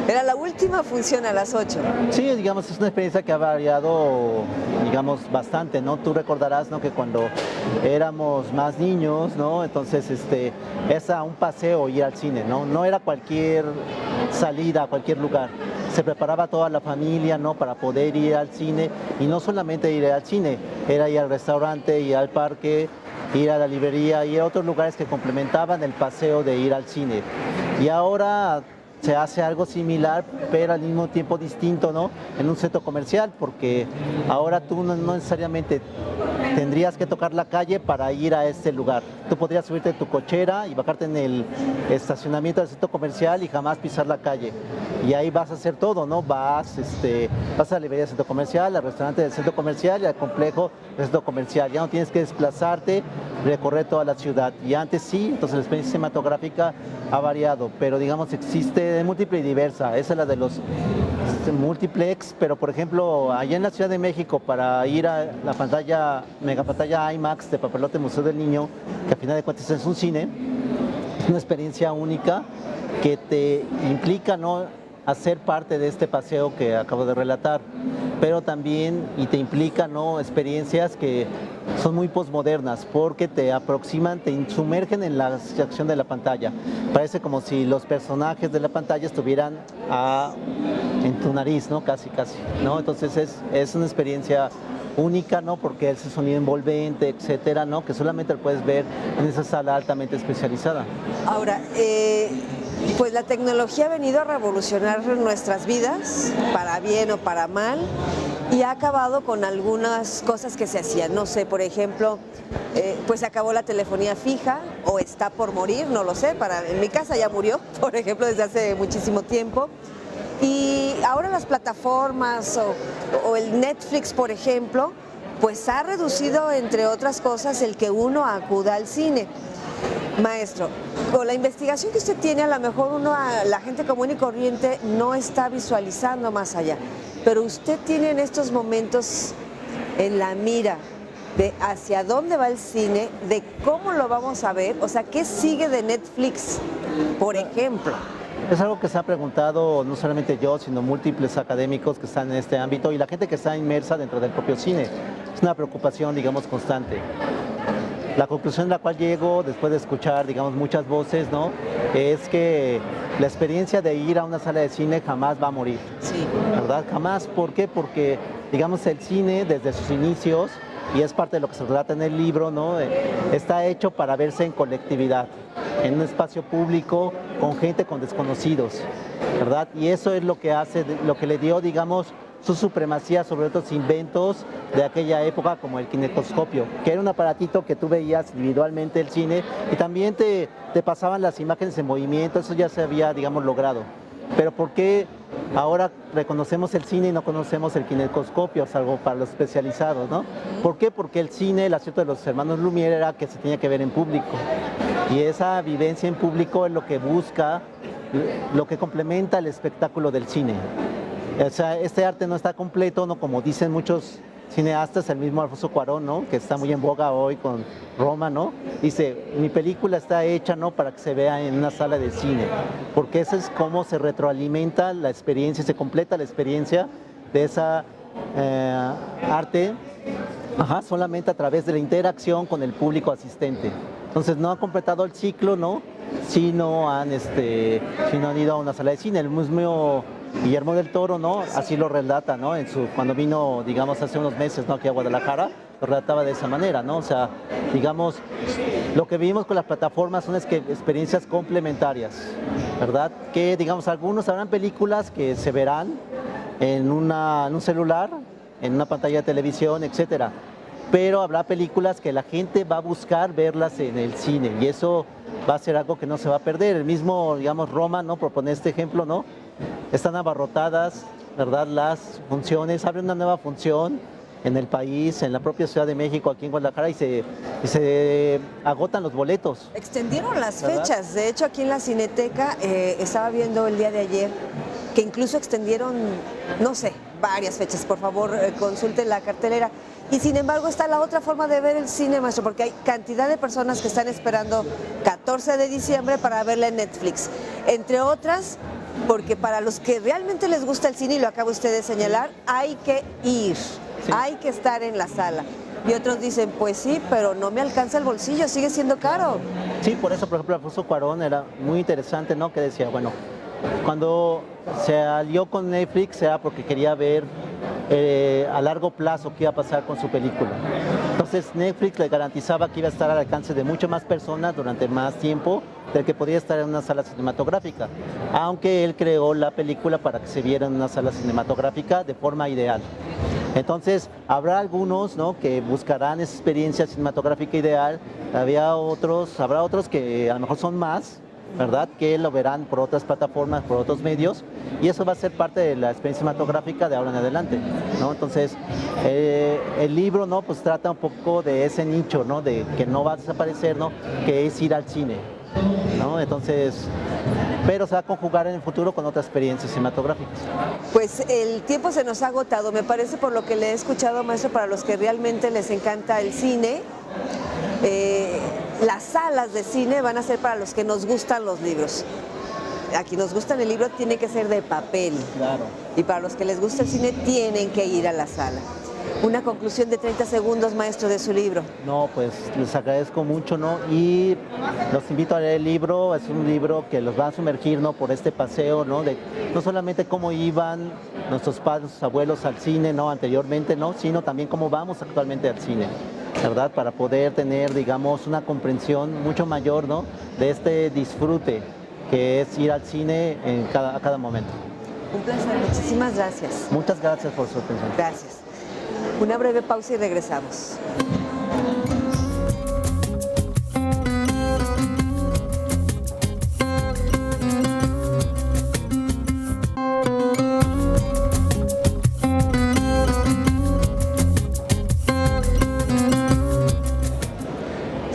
Era la última función a las 8. Sí, digamos, es una experiencia que ha variado, digamos, bastante, ¿no? Tú recordarás, ¿no?, que cuando éramos más niños, ¿no?, entonces es a un paseo ir al cine, ¿no? No era cualquier salida a cualquier lugar. Se preparaba toda la familia, ¿no?, para poder ir al cine, y no solamente ir al cine, era ir al restaurante, ir al parque, ir a la librería y a otros lugares que complementaban el paseo de ir al cine. Y ahora se hace algo similar, pero al mismo tiempo distinto, ¿no?, en un centro comercial, porque ahora tú no necesariamente tendrías que tocar la calle para ir a este lugar. Tú podrías subirte en tu cochera y bajarte en el estacionamiento del centro comercial y jamás pisar la calle. Y ahí vas a hacer todo, ¿no? Vas a la librería del centro comercial, al restaurante del centro comercial y al complejo del centro comercial. Ya no tienes que desplazarte, recorrer toda la ciudad. Y antes sí, entonces la experiencia cinematográfica ha variado, pero digamos existe múltiple y diversa. Esa es la de los multiplex, pero por ejemplo, allá en la Ciudad de México, para ir a la megapantalla IMAX de Papalote Museo del Niño, que a final de cuentas es un cine, es una experiencia única que te implica, ¿no?, hacer parte de este paseo que acabo de relatar, pero también te implica, ¿no?, experiencias que son muy posmodernas porque te aproximan, te sumergen en la acción de la pantalla. Parece como si los personajes de la pantalla estuvieran en tu nariz, ¿no?, casi, ¿no? Entonces es una experiencia única, ¿no?, porque ese sonido envolvente, etcétera, ¿no?, que solamente lo puedes ver en esa sala altamente especializada. Ahora, pues la tecnología ha venido a revolucionar nuestras vidas, para bien o para mal, y ha acabado con algunas cosas que se hacían. No sé, por ejemplo, pues se acabó la telefonía fija, o está por morir, no lo sé. En mi casa ya murió, por ejemplo, desde hace muchísimo tiempo. Y ahora las plataformas o el Netflix, por ejemplo, pues ha reducido, entre otras cosas, el que uno acuda al cine. Maestro, con la investigación que usted tiene, a lo mejor la gente común y corriente no está visualizando más allá, pero usted tiene en estos momentos en la mira de hacia dónde va el cine, de cómo lo vamos a ver, o sea, ¿qué sigue de Netflix, por ejemplo? Es algo que se ha preguntado no solamente yo, sino múltiples académicos que están en este ámbito y la gente que está inmersa dentro del propio cine. Es una preocupación, digamos, constante. La conclusión a la cual llego después de escuchar, digamos, muchas voces, ¿no?, es que la experiencia de ir a una sala de cine jamás va a morir. Sí. ¿Verdad? Jamás. ¿Por qué? Porque, digamos, el cine desde sus inicios, y es parte de lo que se relata en el libro, ¿no?, está hecho para verse en colectividad, en un espacio público, con gente, con desconocidos, ¿verdad? Y eso es lo que lo que le dio, digamos, su supremacía sobre otros inventos de aquella época, como el kinetoscopio, que era un aparatito que tú veías individualmente el cine y también te pasaban las imágenes en movimiento. Eso ya se había, digamos, logrado. Pero ¿por qué ahora reconocemos el cine y no conocemos el kinetoscopio, salvo para los especializados, ¿no? ¿Por qué? Porque el cine, el acierto de los hermanos Lumière era que se tenía que ver en público. Y esa vivencia en público es lo que busca, lo que complementa el espectáculo del cine. O sea, este arte no está completo, ¿no?, como dicen muchos cineastas, el mismo Alfonso Cuarón, ¿no?, que está muy en boga hoy con Roma, ¿no?, dice, mi película está hecha, ¿no?, para que se vea en una sala de cine, porque eso es como se retroalimenta la experiencia, se completa la experiencia de esa arte, solamente a través de la interacción con el público asistente. Entonces no han completado el ciclo, ¿no?, si no han ido a una sala de cine. El mismo Guillermo del Toro, ¿no?, así lo relata, ¿no?, cuando vino, digamos, hace unos meses, ¿no?, aquí a Guadalajara, lo relataba de esa manera, ¿no? O sea, digamos, Lo que vimos con las plataformas son experiencias complementarias, ¿verdad? Que, digamos, algunos habrán películas que se verán en un celular, en una pantalla de televisión, etcétera. Pero habrá películas que la gente va a buscar verlas en el cine y eso va a ser algo que no se va a perder. El mismo, digamos, Roma, ¿no? Propone este ejemplo, ¿no? Están abarrotadas, ¿verdad? Las funciones, abre una nueva función en el país, en la propia Ciudad de México, aquí en Guadalajara, y se agotan los boletos. Extendieron las ¿verdad? fechas. De hecho, aquí en la Cineteca estaba viendo el día de ayer que incluso extendieron, no sé, varias fechas. Por favor, consulte la cartelera. Y sin embargo está la otra forma de ver el cine, maestro, porque hay cantidad de personas que están esperando 14 de diciembre para verla en Netflix. Entre otras, porque para los que realmente les gusta el cine, y lo acaba usted de señalar, hay que ir, hay que estar en la sala. Y otros dicen, pues sí, pero no me alcanza el bolsillo, sigue siendo caro. Sí, por eso, por ejemplo, Alfonso Cuarón era muy interesante, ¿no? Que decía, bueno, cuando se alió con Netflix era porque quería ver a largo plazo qué iba a pasar con su película. Entonces Netflix le garantizaba que iba a estar al alcance de muchas más personas durante más tiempo del que podía estar en una sala cinematográfica, aunque él creó la película para que se viera en una sala cinematográfica de forma ideal. Entonces habrá algunos, ¿no?, que buscarán esa experiencia cinematográfica ideal, habrá otros que a lo mejor son más, ¿verdad?, que lo verán por otras plataformas, por otros medios, y eso va a ser parte de la experiencia cinematográfica de ahora en adelante, ¿no? Entonces, el libro, ¿no?, pues trata un poco de ese nicho, ¿no?, de que no va a desaparecer, ¿no?, que es ir al cine, ¿no? Entonces, pero se va a conjugar en el futuro con otras experiencias cinematográficas. Pues el tiempo se nos ha agotado, me parece, por lo que le he escuchado, maestro, para los que realmente les encanta el cine. Las salas de cine van a ser para los que nos gustan los libros. A quien nos gusta el libro tiene que ser de papel. Claro. Y para los que les gusta el cine tienen que ir a la sala. Una conclusión de 30 segundos, maestro, de su libro. No, pues les agradezco mucho, ¿no? Y los invito a leer el libro. Es un libro que los va a sumergir, ¿no?, por este paseo, ¿no?, de no solamente cómo iban nuestros padres, nuestros abuelos al cine, ¿no?, anteriormente, ¿no?, sino también cómo vamos actualmente al cine, ¿verdad?, para poder tener, digamos, una comprensión mucho mayor, ¿no?, de este disfrute que es ir al cine a cada momento. Un placer, muchísimas gracias. Muchas gracias por su atención. Gracias. Una breve pausa y regresamos.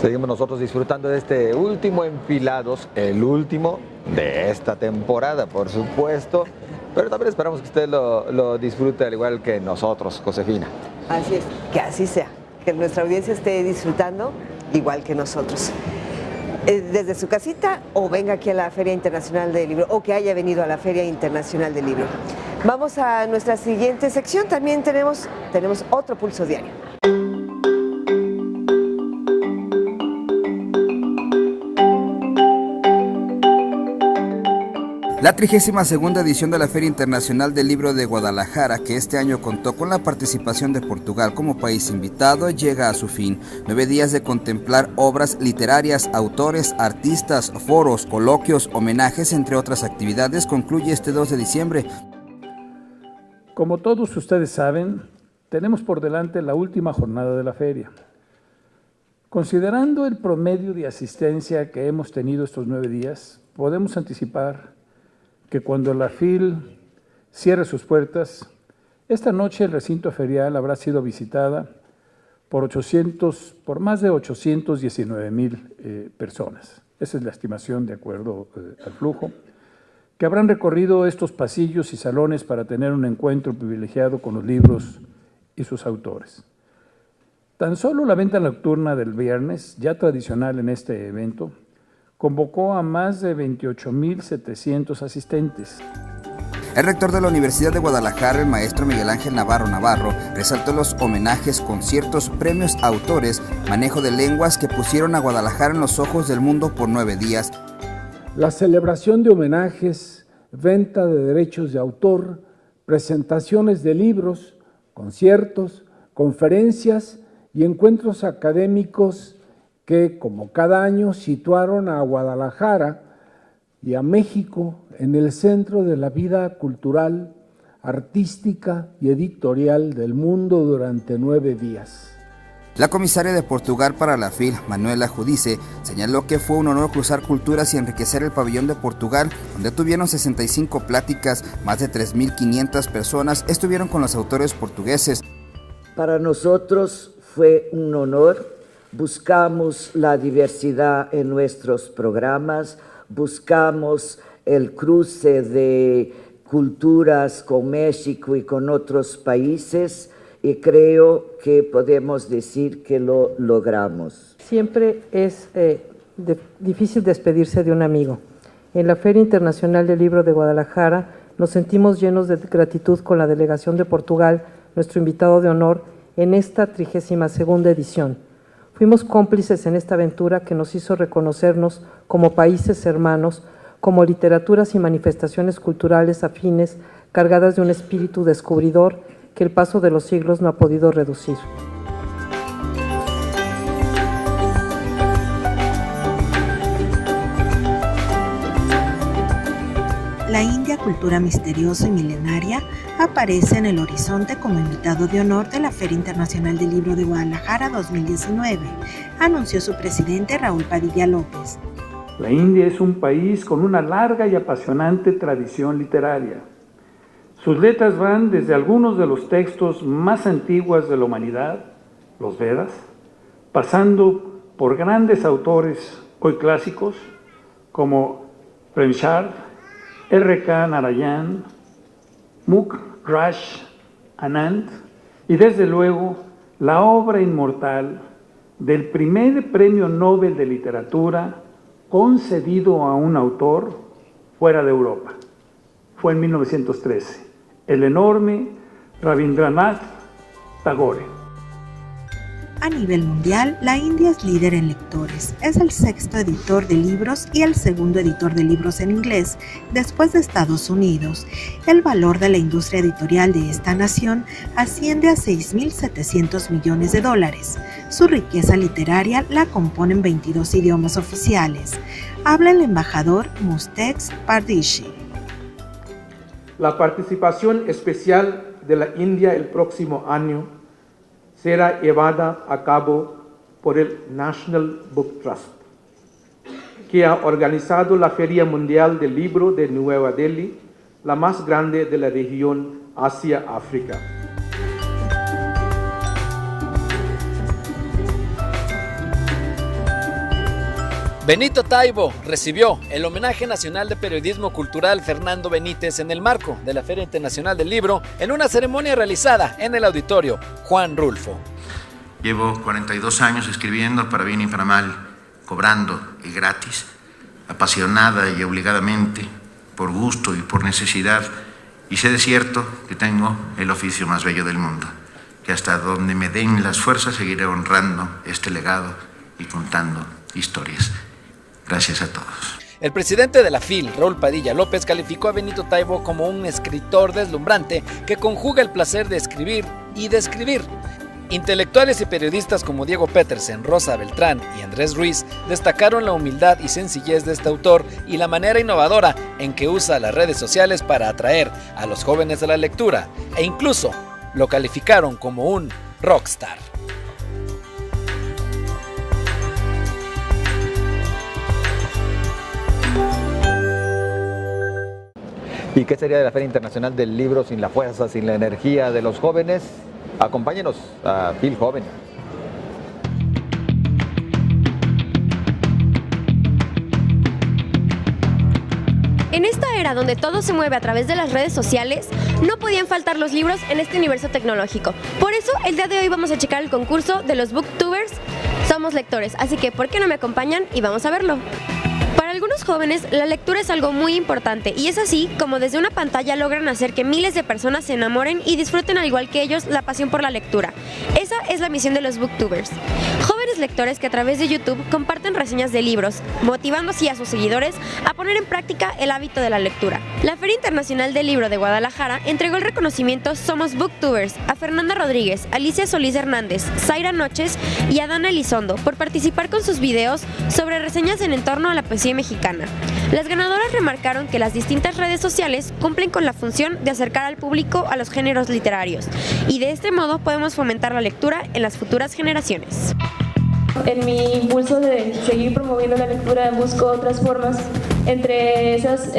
Seguimos nosotros disfrutando de este último Enfilados, el último de esta temporada, por supuesto, pero también esperamos que usted lo disfrute al igual que nosotros, Josefina. Así es, que así sea, que nuestra audiencia esté disfrutando igual que nosotros. Desde su casita o venga aquí a la Feria Internacional del Libro o que haya venido a la Feria Internacional del Libro. Vamos a nuestra siguiente sección, también tenemos otro Pulso Diario. La 32ª edición de la Feria Internacional del Libro de Guadalajara, que este año contó con la participación de Portugal como país invitado, llega a su fin. 9 días de contemplar obras literarias, autores, artistas, foros, coloquios, homenajes, entre otras actividades, concluye este 2 de diciembre. Como todos ustedes saben, tenemos por delante la última jornada de la feria. Considerando el promedio de asistencia que hemos tenido estos 9 días, podemos anticipar que cuando la FIL cierre sus puertas, esta noche el recinto ferial habrá sido visitada por más de 819,000 personas. Esa es la estimación de acuerdo al flujo, que habrán recorrido estos pasillos y salones para tener un encuentro privilegiado con los libros y sus autores. Tan solo la venta nocturna del viernes, ya tradicional en este evento, convocó a más de 28,700 asistentes. El rector de la Universidad de Guadalajara, el maestro Miguel Ángel Navarro, resaltó los homenajes, conciertos, premios a autores, manejo de lenguas que pusieron a Guadalajara en los ojos del mundo por 9 días. La celebración de homenajes, venta de derechos de autor, presentaciones de libros, conciertos, conferencias y encuentros académicos que, como cada año, situaron a Guadalajara y a México en el centro de la vida cultural, artística y editorial del mundo durante 9 días. La comisaria de Portugal para la FIL, Manuela Judice, señaló que fue un honor cruzar culturas y enriquecer el pabellón de Portugal, donde tuvieron 65 pláticas, más de 3.500 personas estuvieron con los autores portugueses. Para nosotros fue un honor, buscamos la diversidad en nuestros programas, buscamos el cruce de culturas con México y con otros países, y creo que podemos decir que lo logramos. Siempre es difícil despedirse de un amigo. En la Feria Internacional del Libro de Guadalajara nos sentimos llenos de gratitud con la delegación de Portugal, nuestro invitado de honor, en esta 32ª edición. Fuimos cómplices en esta aventura que nos hizo reconocernos como países hermanos, como literaturas y manifestaciones culturales afines, cargadas de un espíritu descubridor que el paso de los siglos no ha podido reducir. La India, cultura misteriosa y milenaria, aparece en el horizonte como invitado de honor de la Feria Internacional del Libro de Guadalajara 2019, anunció su presidente Raúl Padilla López. La India es un país con una larga y apasionante tradición literaria. Sus letras van desde algunos de los textos más antiguos de la humanidad, los Vedas, pasando por grandes autores hoy clásicos como Premchand, R.K. Narayan, Mukh Rash Anand y desde luego la obra inmortal del primer premio Nobel de Literatura concedido a un autor fuera de Europa. Fue en 1913, el enorme Rabindranath Tagore. A nivel mundial, la India es líder en lectores. Es el 6º editor de libros y el 2º editor de libros en inglés, después de Estados Unidos. El valor de la industria editorial de esta nación asciende a $6.700 millones. Su riqueza literaria la componen 22 idiomas oficiales. Habla el embajador Mustex Pardishi. La participación especial de la India el próximo año será llevada a cabo por el National Book Trust, que ha organizado la Feria Mundial del Libro de Nueva Delhi, la más grande de la región Asia-África. Benito Taibo recibió el Homenaje Nacional de Periodismo Cultural Fernando Benítez en el marco de la Feria Internacional del Libro en una ceremonia realizada en el auditorio Juan Rulfo. Llevo 42 años escribiendo para bien y para mal, cobrando y gratis, apasionada y obligadamente, por gusto y por necesidad, y sé de cierto que tengo el oficio más bello del mundo, que hasta donde me den las fuerzas seguiré honrando este legado y contando historias. Gracias a todos. El presidente de la FIL, Raúl Padilla López, calificó a Benito Taibo como un escritor deslumbrante que conjuga el placer de escribir y de escribir. Intelectuales y periodistas como Diego Petersen, Rosa Beltrán y Andrés Ruiz destacaron la humildad y sencillez de este autor y la manera innovadora en que usa las redes sociales para atraer a los jóvenes a la lectura, e incluso lo calificaron como un rockstar. ¿Y qué sería de la Feria Internacional del Libro sin la fuerza, sin la energía de los jóvenes? Acompáñenos a FIL Joven. En esta era donde todo se mueve a través de las redes sociales, no podían faltar los libros en este universo tecnológico. Por eso, el día de hoy vamos a checar el concurso de los Booktubers Somos Lectores, así que ¿por qué no me acompañan y vamos a verlo? Para algunos jóvenes, la lectura es algo muy importante y es así como desde una pantalla logran hacer que miles de personas se enamoren y disfruten al igual que ellos la pasión por la lectura. Esa es la misión de los Booktubers. Jóvenes lectores que a través de YouTube comparten reseñas de libros, motivando así a sus seguidores a poner en práctica el hábito de la lectura. La Feria Internacional del Libro de Guadalajara entregó el reconocimiento Somos Booktubers a Fernanda Rodríguez, Alicia Solís Hernández, Zaira Noches y a Dana Elizondo por participar con sus videos sobre reseñas en torno a la poesía mexicana. Las ganadoras remarcaron que las distintas redes sociales cumplen con la función de acercar al público a los géneros literarios y de este modo podemos fomentar la lectura en las futuras generaciones. En mi impulso de seguir promoviendo la lectura busco otras formas. Entre esas,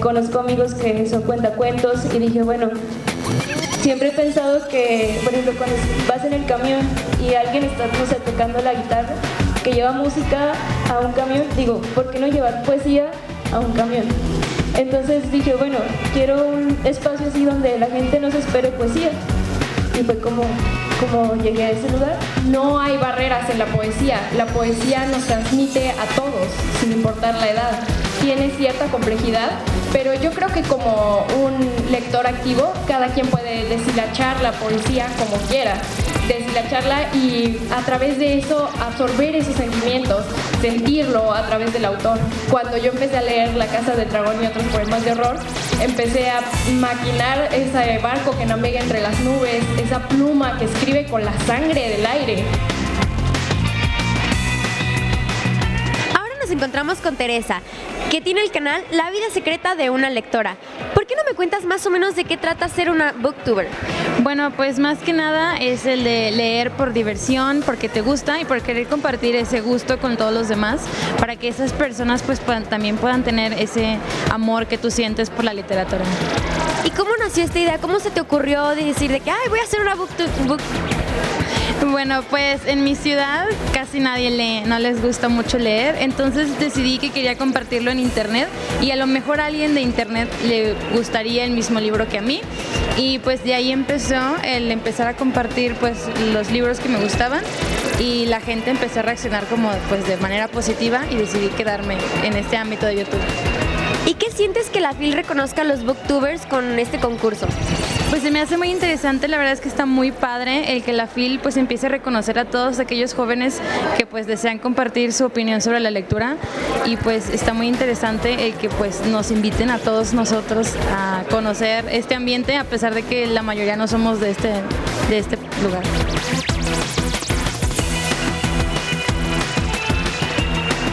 conozco amigos que son cuentacuentos y dije, bueno, siempre he pensado que, por ejemplo, cuando vas en el camión y alguien está, no sé, tocando la guitarra, que lleva música a un camión, digo, ¿por qué no llevar poesía a un camión? Entonces dije, bueno, quiero un espacio así donde la gente nos espere poesía. Y fue como llegué a ese lugar. No hay barreras en la poesía nos transmite a todos, sin importar la edad. Tiene cierta complejidad, pero yo creo que como un lector activo, cada quien puede deshilachar la poesía como quiera, deshilacharla y a través de eso absorber esos sentimientos, sentirlo a través del autor. Cuando yo empecé a leer La Casa del Dragón y otros poemas de horror, empecé a maquinar ese barco que navega entre las nubes, esa pluma que escribe con la sangre del aire. Ahora nos encontramos con Teresa, que tiene el canal La Vida Secreta de una Lectora. ¿Por qué no me cuentas más o menos de qué trata ser una booktuber? Bueno, pues más que nada es el de leer por diversión, porque te gusta y por querer compartir ese gusto con todos los demás, para que esas personas pues también puedan tener ese amor que tú sientes por la literatura. ¿Y cómo nació esta idea? ¿Cómo se te ocurrió de decir de que ay, voy a hacer una booktuber? Bueno, pues en mi ciudad casi nadie lee, no les gusta mucho leer, entonces decidí que quería compartirlo en internet y a lo mejor a alguien de internet le gustaría el mismo libro que a mí y pues de ahí empezó el empezar a compartir pues los libros que me gustaban y la gente empezó a reaccionar como pues de manera positiva y decidí quedarme en este ámbito de YouTube. ¿Y qué sientes que la FIL reconozca a los booktubers con este concurso? Pues se me hace muy interesante, la verdad es que está muy padre el que la FIL pues empiece a reconocer a todos aquellos jóvenes que pues desean compartir su opinión sobre la lectura y pues está muy interesante el que pues nos inviten a todos nosotros a conocer este ambiente a pesar de que la mayoría no somos de este lugar.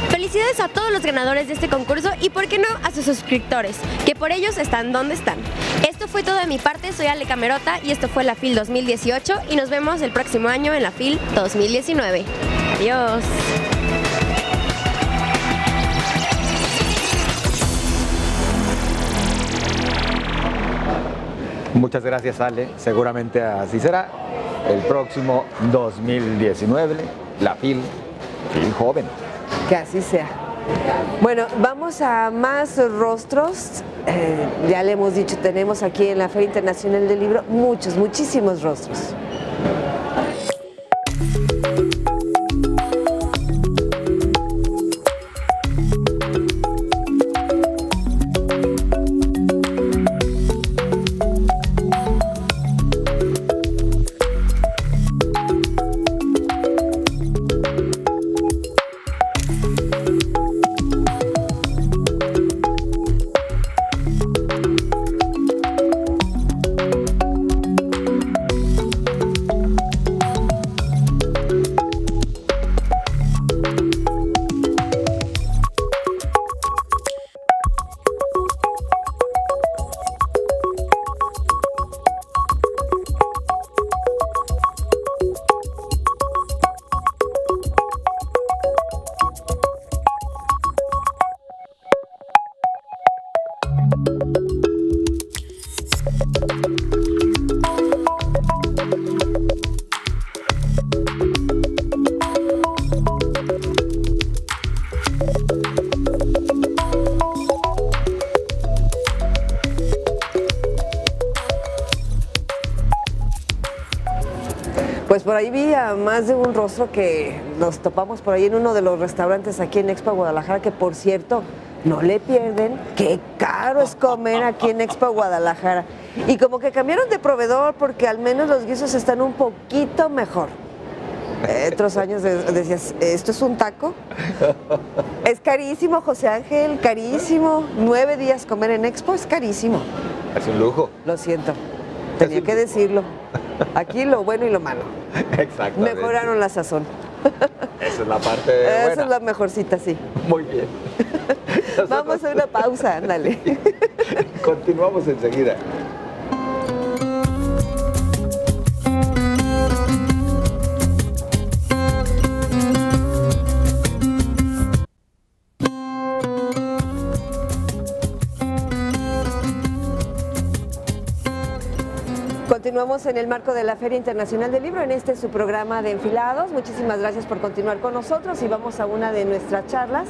Felicidades a todos los ganadores de este concurso y por qué no a sus suscriptores, que por ellos están donde están. Esto fue todo de mi parte, soy Ale Camerota y esto fue la FIL 2018 y nos vemos el próximo año en la FIL 2019. Adiós. Muchas gracias, Ale. Seguramente así será. El próximo 2019, la FIL joven. Que así sea. Bueno, vamos a más rostros. Ya le hemos dicho, tenemos aquí en la Feria Internacional del Libro muchísimos rostros. Pues por ahí vi a más de un rostro que nos topamos por ahí en uno de los restaurantes aquí en Expo Guadalajara, que por cierto, no le pierden, qué caro es comer aquí en Expo Guadalajara. Y como que cambiaron de proveedor porque al menos los guisos están un poquito mejor. Otros años decías, ¿esto es un taco? Es carísimo, José Ángel, carísimo. 9 días comer en Expo es carísimo. Es un lujo. Lo siento, tenía que decirlo. Aquí lo bueno y lo malo. Exactamente. Mejoraron la sazón. Esa es la parte buena. Esa es la mejorcita, sí. Muy bien. Vamos a una pausa, ándale. Continuamos enseguida. Continuamos en el marco de la Feria Internacional del Libro, en este su programa de Enfilados. Muchísimas gracias por continuar con nosotros y vamos a una de nuestras charlas.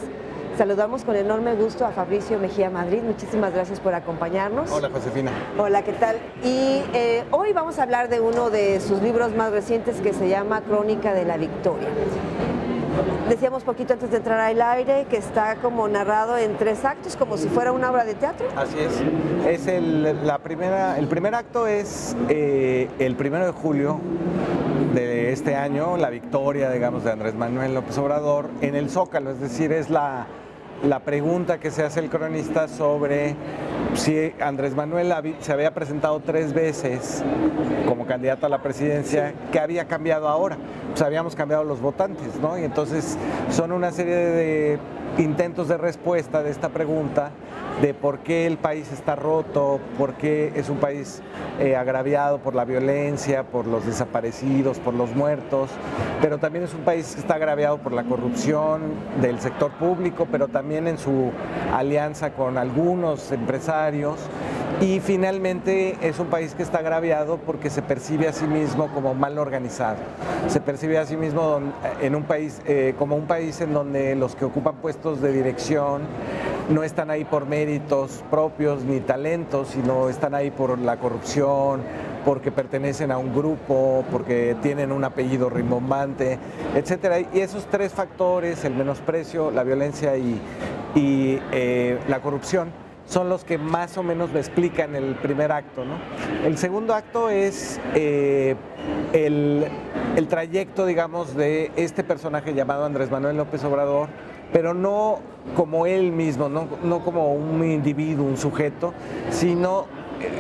Saludamos con enorme gusto a Fabricio Mejía Madrid. Muchísimas gracias por acompañarnos. Hola, Josefina. Hola, ¿qué tal? Y hoy vamos a hablar de uno de sus libros más recientes que se llama Crónica de la Victoria. Decíamos poquito antes de entrar al aire que está como narrado en 3 actos, como si fuera una obra de teatro. Así es. El primer acto es el 1 de julio de este año, la victoria, digamos, de Andrés Manuel López Obrador en el Zócalo, es decir, es la pregunta que se hace el cronista sobre si Andrés Manuel se había presentado 3 veces como candidato a la presidencia, ¿qué había cambiado ahora? Pues habíamos cambiado los votantes, ¿no? Y entonces son una serie de intentos de respuesta de esta pregunta de por qué el país está roto, por qué es un país agraviado por la violencia, por los desaparecidos, por los muertos, pero también es un país que está agraviado por la corrupción del sector público, pero también en su alianza con algunos empresarios. Y finalmente es un país que está agraviado porque se percibe a sí mismo como mal organizado. Se percibe a sí mismo en un país, como un país en donde los que ocupan puestos de dirección no están ahí por méritos propios ni talentos, sino están ahí por la corrupción, porque pertenecen a un grupo, porque tienen un apellido rimbombante, etcétera. Y esos 3 factores, el menosprecio, la violencia y la corrupción, son los que más o menos me explican el primer acto, ¿no? El segundo acto es el trayecto, digamos, de este personaje llamado Andrés Manuel López Obrador, pero no como él mismo, no como un individuo, un sujeto, sino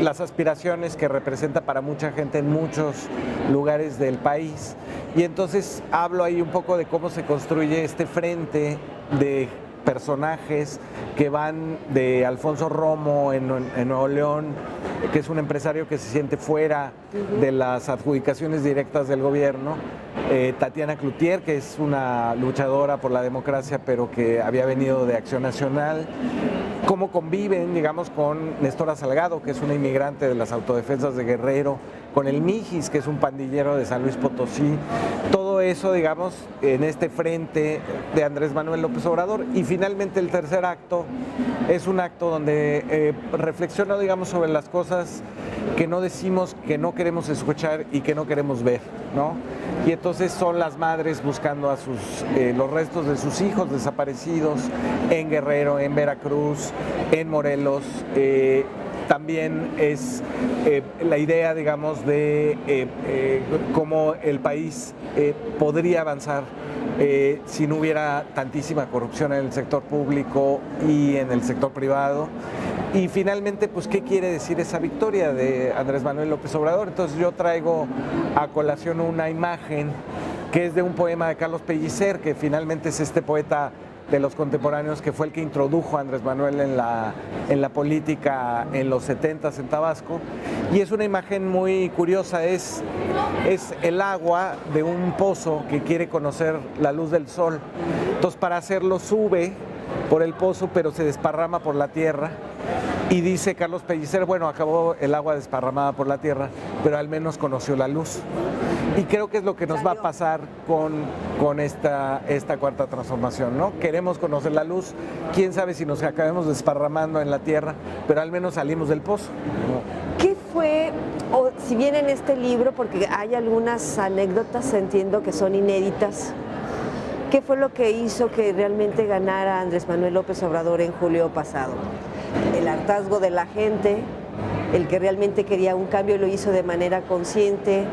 las aspiraciones que representa para mucha gente en muchos lugares del país. Y entonces hablo ahí un poco de cómo se construye este frente de personajes que van de Alfonso Romo en Nuevo León, que es un empresario que se siente fuera de las adjudicaciones directas del gobierno, Tatiana Cloutier, que es una luchadora por la democracia, pero que había venido de Acción Nacional, cómo conviven, digamos, con Nestora Salgado, que es una inmigrante de las autodefensas de Guerrero, con el Mijis, que es un pandillero de San Luis Potosí, todo eso, digamos, en este frente de Andrés Manuel López Obrador. Y finalmente el tercer acto es un acto donde reflexiono, digamos, sobre las cosas que no decimos, que no queremos escuchar y que no queremos ver, ¿no? Y entonces son las madres buscando a los restos de sus hijos desaparecidos en Guerrero, en Veracruz, en Morelos. También es la idea, digamos, de cómo el país podría avanzar si no hubiera tantísima corrupción en el sector público y en el sector privado. Y finalmente, pues, ¿qué quiere decir esa victoria de Andrés Manuel López Obrador? Entonces yo traigo a colación una imagen que es de un poema de Carlos Pellicer, que finalmente es este poeta de los contemporáneos que fue el que introdujo a Andrés Manuel en la política en los 70s en Tabasco. Y es una imagen muy curiosa, es el agua de un pozo que quiere conocer la luz del sol. Entonces, para hacerlo sube por el pozo, pero se desparrama por la tierra. Y dice Carlos Pellicer, bueno, acabó el agua desparramada por la tierra, pero al menos conoció la luz. Y creo que es lo que nos va a pasar con esta cuarta transformación, ¿no? Queremos conocer la luz, quién sabe si nos acabemos desparramando en la tierra, pero al menos salimos del pozo, ¿no? ¿Qué fue, o si bien en este libro, porque hay algunas anécdotas, entiendo que son inéditas, qué fue lo que hizo que realmente ganara Andrés Manuel López Obrador en julio pasado? El hartazgo de la gente, el que realmente quería un cambio y lo hizo de manera consciente,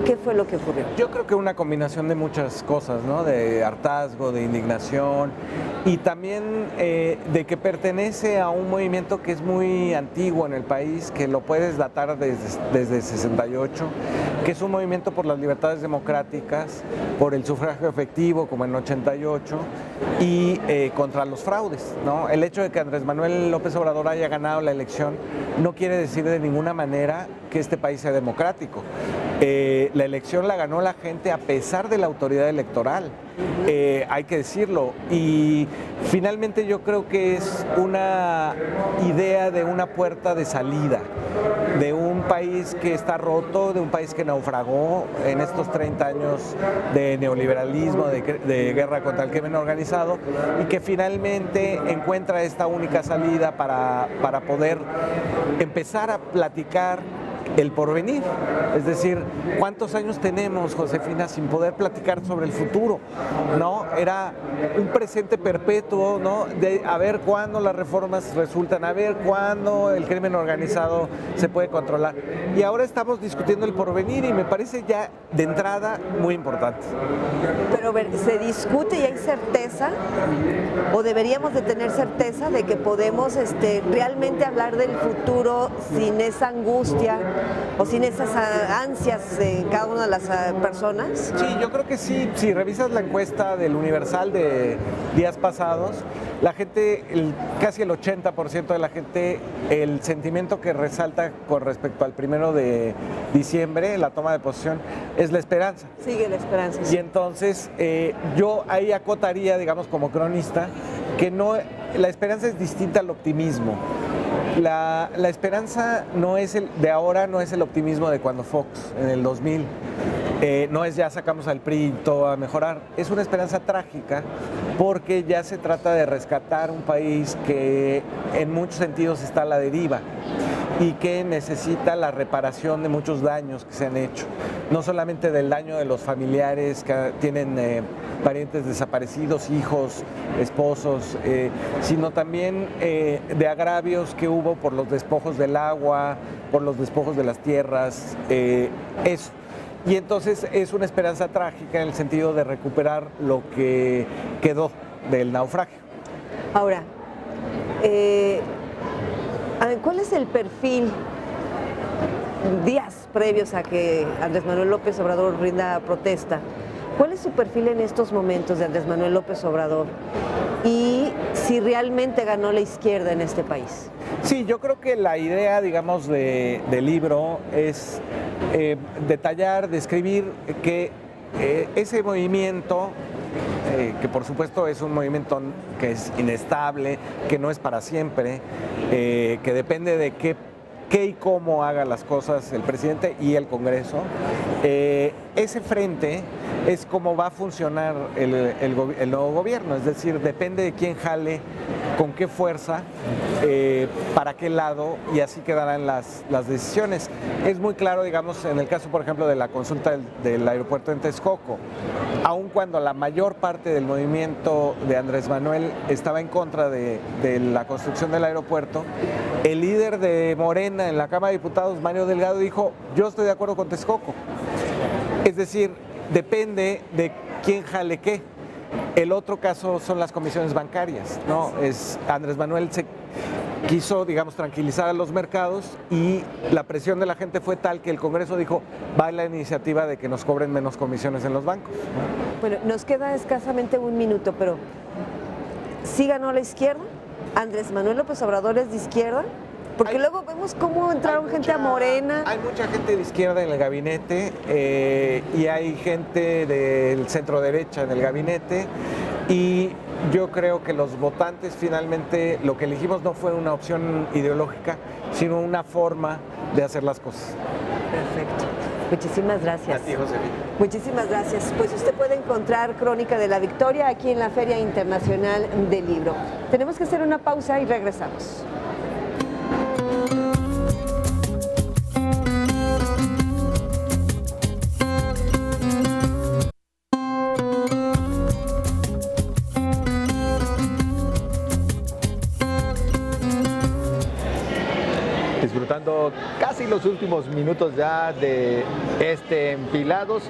¿Qué fue lo que ocurrió? Yo creo que una combinación de muchas cosas, ¿no? De hartazgo, de indignación y también de que pertenece a un movimiento que es muy antiguo en el país, que lo puedes datar desde 68, que es un movimiento por las libertades democráticas, por el sufragio efectivo como en 88 y contra los fraudes, ¿no? El hecho de que Andrés Manuel López Obrador haya ganado la elección no quiere decir de ninguna manera que este país sea democrático. La elección la ganó la gente a pesar de la autoridad electoral, hay que decirlo, y finalmente yo creo que es una idea de una puerta de salida, de un país que está roto, de un país que naufragó en estos 30 años de neoliberalismo, de guerra contra el crimen organizado, y que finalmente encuentra esta única salida para poder empezar a platicar el porvenir. Es decir, ¿cuántos años tenemos, Josefina, sin poder platicar sobre el futuro? ¿No? Era un presente perpetuo, ¿no? De a ver cuándo las reformas resultan, a ver cuándo el crimen organizado se puede controlar. Y ahora estamos discutiendo el porvenir y me parece ya de entrada muy importante. Pero ¿se discute y hay certeza o deberíamos de tener certeza de que podemos realmente hablar del futuro sin esa angustia o sin esas ansias en cada una de las personas? Sí, yo creo que sí. Si revisas la encuesta del Universal de días pasados, la gente, casi el 80% de la gente, el sentimiento que resalta con respecto al 1 de diciembre, la toma de posesión, es la esperanza. Sigue la esperanza. Sí. Y entonces yo ahí acotaría, digamos, como cronista, que no, la esperanza es distinta al optimismo. La esperanza no es de ahora, no es el optimismo de cuando Fox, en el 2000. No es ya sacamos al PRI todo a mejorar. Es una esperanza trágica porque ya se trata de rescatar un país que en muchos sentidos está a la deriva y que necesita la reparación de muchos daños que se han hecho. No solamente del daño de los familiares que tienen parientes desaparecidos, hijos, esposos, sino también de agravios que hubo por los despojos del agua, por los despojos de las tierras, eso. Y entonces es una esperanza trágica en el sentido de recuperar lo que quedó del naufragio. Ahora, ¿cuál es el perfil días previos a que Andrés Manuel López Obrador rinda protesta? ¿Cuál es su perfil en estos momentos de Andrés Manuel López Obrador? Y si realmente ganó la izquierda en este país. Sí, yo creo que la idea, digamos, del libro es detallar, describir que ese movimiento, que por supuesto es un movimiento que es inestable, que no es para siempre, que depende de qué y cómo haga las cosas el presidente y el Congreso, ese frente es cómo va a funcionar el nuevo gobierno, es decir, depende de quién jale, con qué fuerza, para qué lado, y así quedarán las decisiones. Es muy claro, digamos, en el caso, por ejemplo, de la consulta del aeropuerto en Texcoco, aun cuando la mayor parte del movimiento de Andrés Manuel estaba en contra de la construcción del aeropuerto, el líder de Morena en la Cámara de Diputados, Mario Delgado, dijo: yo estoy de acuerdo con Texcoco. Es decir, depende de quién jale qué. El otro caso son las comisiones bancarias, ¿no? Andrés Manuel se quiso, digamos, tranquilizar a los mercados y la presión de la gente fue tal que el Congreso dijo: va la iniciativa de que nos cobren menos comisiones en los bancos, ¿no? Bueno, nos queda escasamente un minuto, pero ¿sí ganó la izquierda? ¿Andrés Manuel López Obrador es de izquierda? Porque luego vemos cómo entraron gente a Morena. Hay mucha gente de izquierda en el gabinete y hay gente del centro derecha en el gabinete, y yo creo que los votantes finalmente lo que elegimos no fue una opción ideológica, sino una forma de hacer las cosas. Perfecto. Muchísimas gracias. A ti, Josefina. Muchísimas gracias. Pues usted puede encontrar Crónica de la Victoria aquí en la Feria Internacional del Libro. Tenemos que hacer una pausa y regresamos. Disfrutando casi los últimos minutos ya de este Enfilados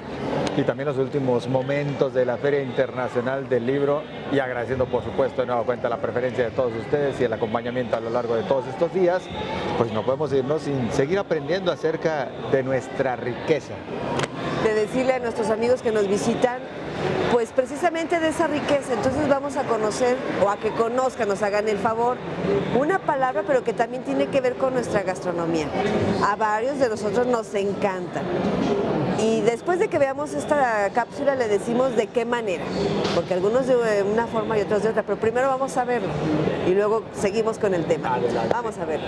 y también los últimos momentos de la Feria Internacional del Libro, y agradeciendo por supuesto de nueva cuenta la preferencia de todos ustedes y el acompañamiento a lo largo de todos estos días, pues no podemos irnos sin seguir aprendiendo acerca de nuestra riqueza. De decirle a nuestros amigos que nos visitan, pues precisamente de esa riqueza. Entonces vamos a conocer, o a que conozcan, nos hagan el favor, una palabra pero que también tiene que ver con nuestra gastronomía. A varios de nosotros nos encanta. Y después de que veamos esta cápsula le decimos de qué manera, porque algunos de una forma y otros de otra, pero primero vamos a verlo y luego seguimos con el tema. Adelante. Vamos a verlo.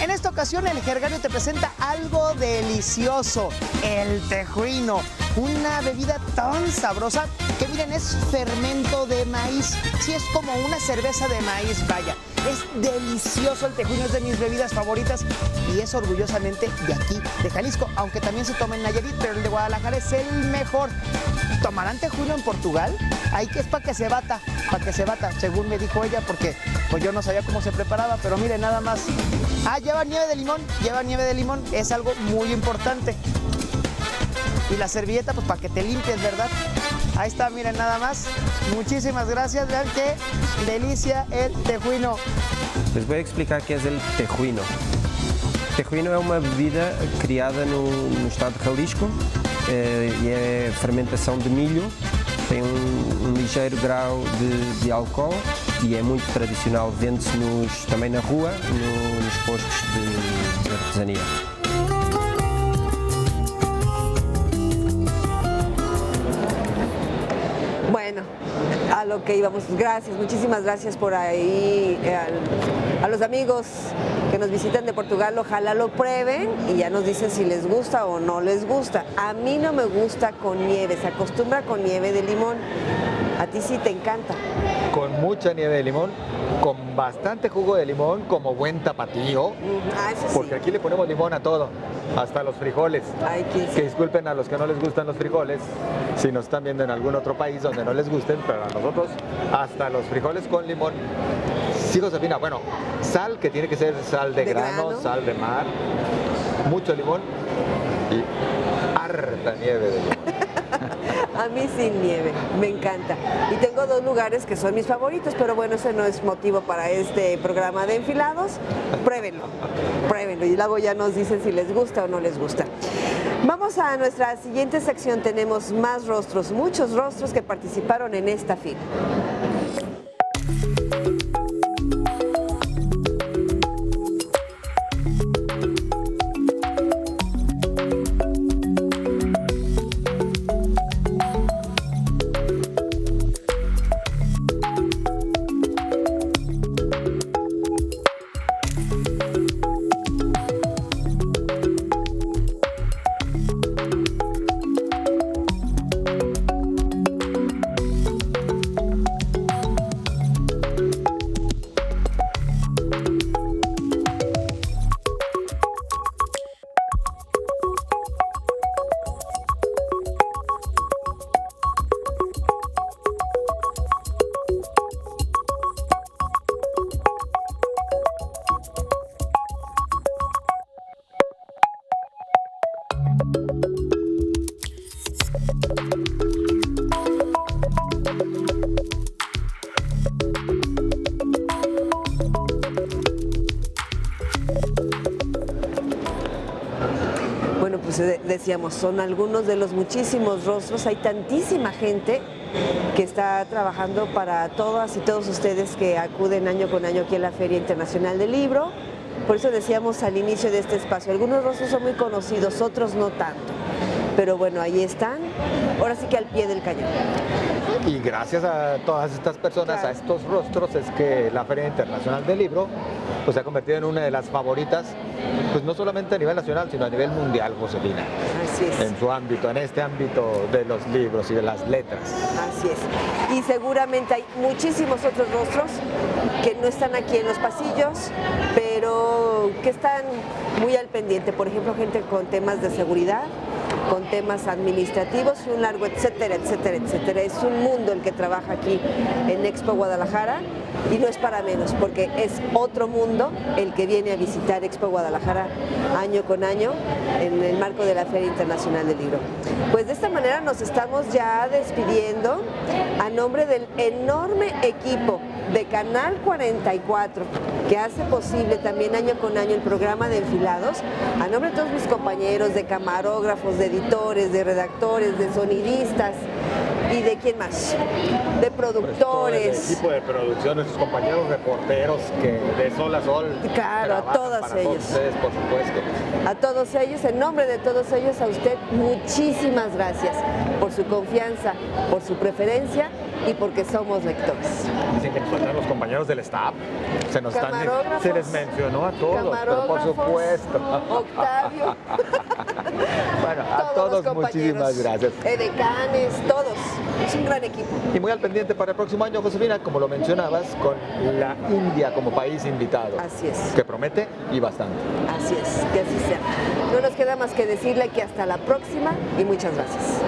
En esta ocasión el Jergario te presenta algo delicioso, el tejuino, una bebida tan sabrosa que miren, es fermento de maíz, sí, es como una cerveza de maíz, vaya, es delicioso el tejuino, es de mis bebidas favoritas y es orgullosamente de aquí, de Jalisco, aunque también se toma en Nayarit, pero el de Guadalajara es el mejor. ¿Tomarán tejuino en Portugal? Ahí que es para que se bata, según me dijo ella, porque pues yo no sabía cómo se preparaba, pero miren nada más. Ah, lleva nieve de limón, es algo muy importante. Y la servilleta, pues para que te limpies, ¿verdad? Ahí está, miren nada más. Muchísimas gracias, vean qué delicia el tejuino. Les voy a explicar qué es el tejuino. Tejuino é uma bebida criada no estado de Jalisco e é fermentação de milho, tem ligeiro grau de álcool e é muito tradicional, vende-se também na rua, nos postos de artesania. Bueno, a lo que íbamos, gracias, muchísimas gracias por ahí, a los amigos que nos visitan de Portugal, ojalá lo prueben y ya nos dicen si les gusta o no les gusta. A mí no me gusta con nieve, se acostumbra con nieve de limón, a ti sí te encanta. Con mucha nieve de limón, con bastante jugo de limón, como buen tapatío, eso sí. Porque aquí le ponemos limón a todo, hasta los frijoles. Ay, que disculpen a los que no les gustan los frijoles, si nos están viendo en algún otro país donde no les gusten, pero a nosotros hasta los frijoles con limón. Sí, Josefina, bueno, sal, que tiene que ser sal de grano, sal de mar, mucho limón y harta nieve de limón. A mí sin nieve, me encanta. Y tengo dos lugares que son mis favoritos, pero bueno, ese no es motivo para este programa de Enfilados. Pruébenlo y luego ya nos dicen si les gusta o no les gusta. Vamos a nuestra siguiente sección, tenemos más rostros, muchos rostros que participaron en esta fila. Decíamos, son algunos de los muchísimos rostros, hay tantísima gente que está trabajando para todas y todos ustedes que acuden año con año aquí a la Feria Internacional del Libro. Por eso decíamos al inicio de este espacio, algunos rostros son muy conocidos, otros no tanto. Pero bueno, ahí están, ahora sí que al pie del cañón. Y gracias a todas estas personas, a estos rostros, es que la Feria Internacional del Libro pues, se ha convertido en una de las favoritas, pues no solamente a nivel nacional, sino a nivel mundial, Josefina. Así es. En su ámbito, en este ámbito de los libros y de las letras. Así es. Y seguramente hay muchísimos otros rostros que no están aquí en los pasillos, pero que están muy al pendiente. Por ejemplo, gente con temas de seguridad, con temas administrativos y un largo etcétera, etcétera, etcétera. Es un mundo el que trabaja aquí en Expo Guadalajara y no es para menos, porque es otro mundo el que viene a visitar Expo Guadalajara año con año en el marco de la Feria Internacional del Libro. Pues de esta manera nos estamos ya despidiendo a nombre del enorme equipo de Canal 44, que hace posible también año con año el programa de Enfilados, a nombre de todos mis compañeros, de camarógrafos, de editores, de redactores, de sonidistas y de quién más, de productores. El equipo de producción, nuestros compañeros reporteros que de sol a sol. Claro, a todos ellos. Todos ustedes, por supuesto. A todos ellos, en nombre de todos ellos, a usted muchísimas gracias por su confianza, por su preferencia y porque somos lectores. Dicen que nos faltan los compañeros del staff. Se les mencionó a todos, pero por supuesto. Octavio. Bueno, a todos muchísimas gracias. Edecanes, todos. Es un gran equipo. Y muy al pendiente para el próximo año, Josefina, como lo mencionabas, con la India como país invitado. Así es. Que promete y bastante. Así es, que así sea. No nos queda más que decirle que hasta la próxima y muchas gracias.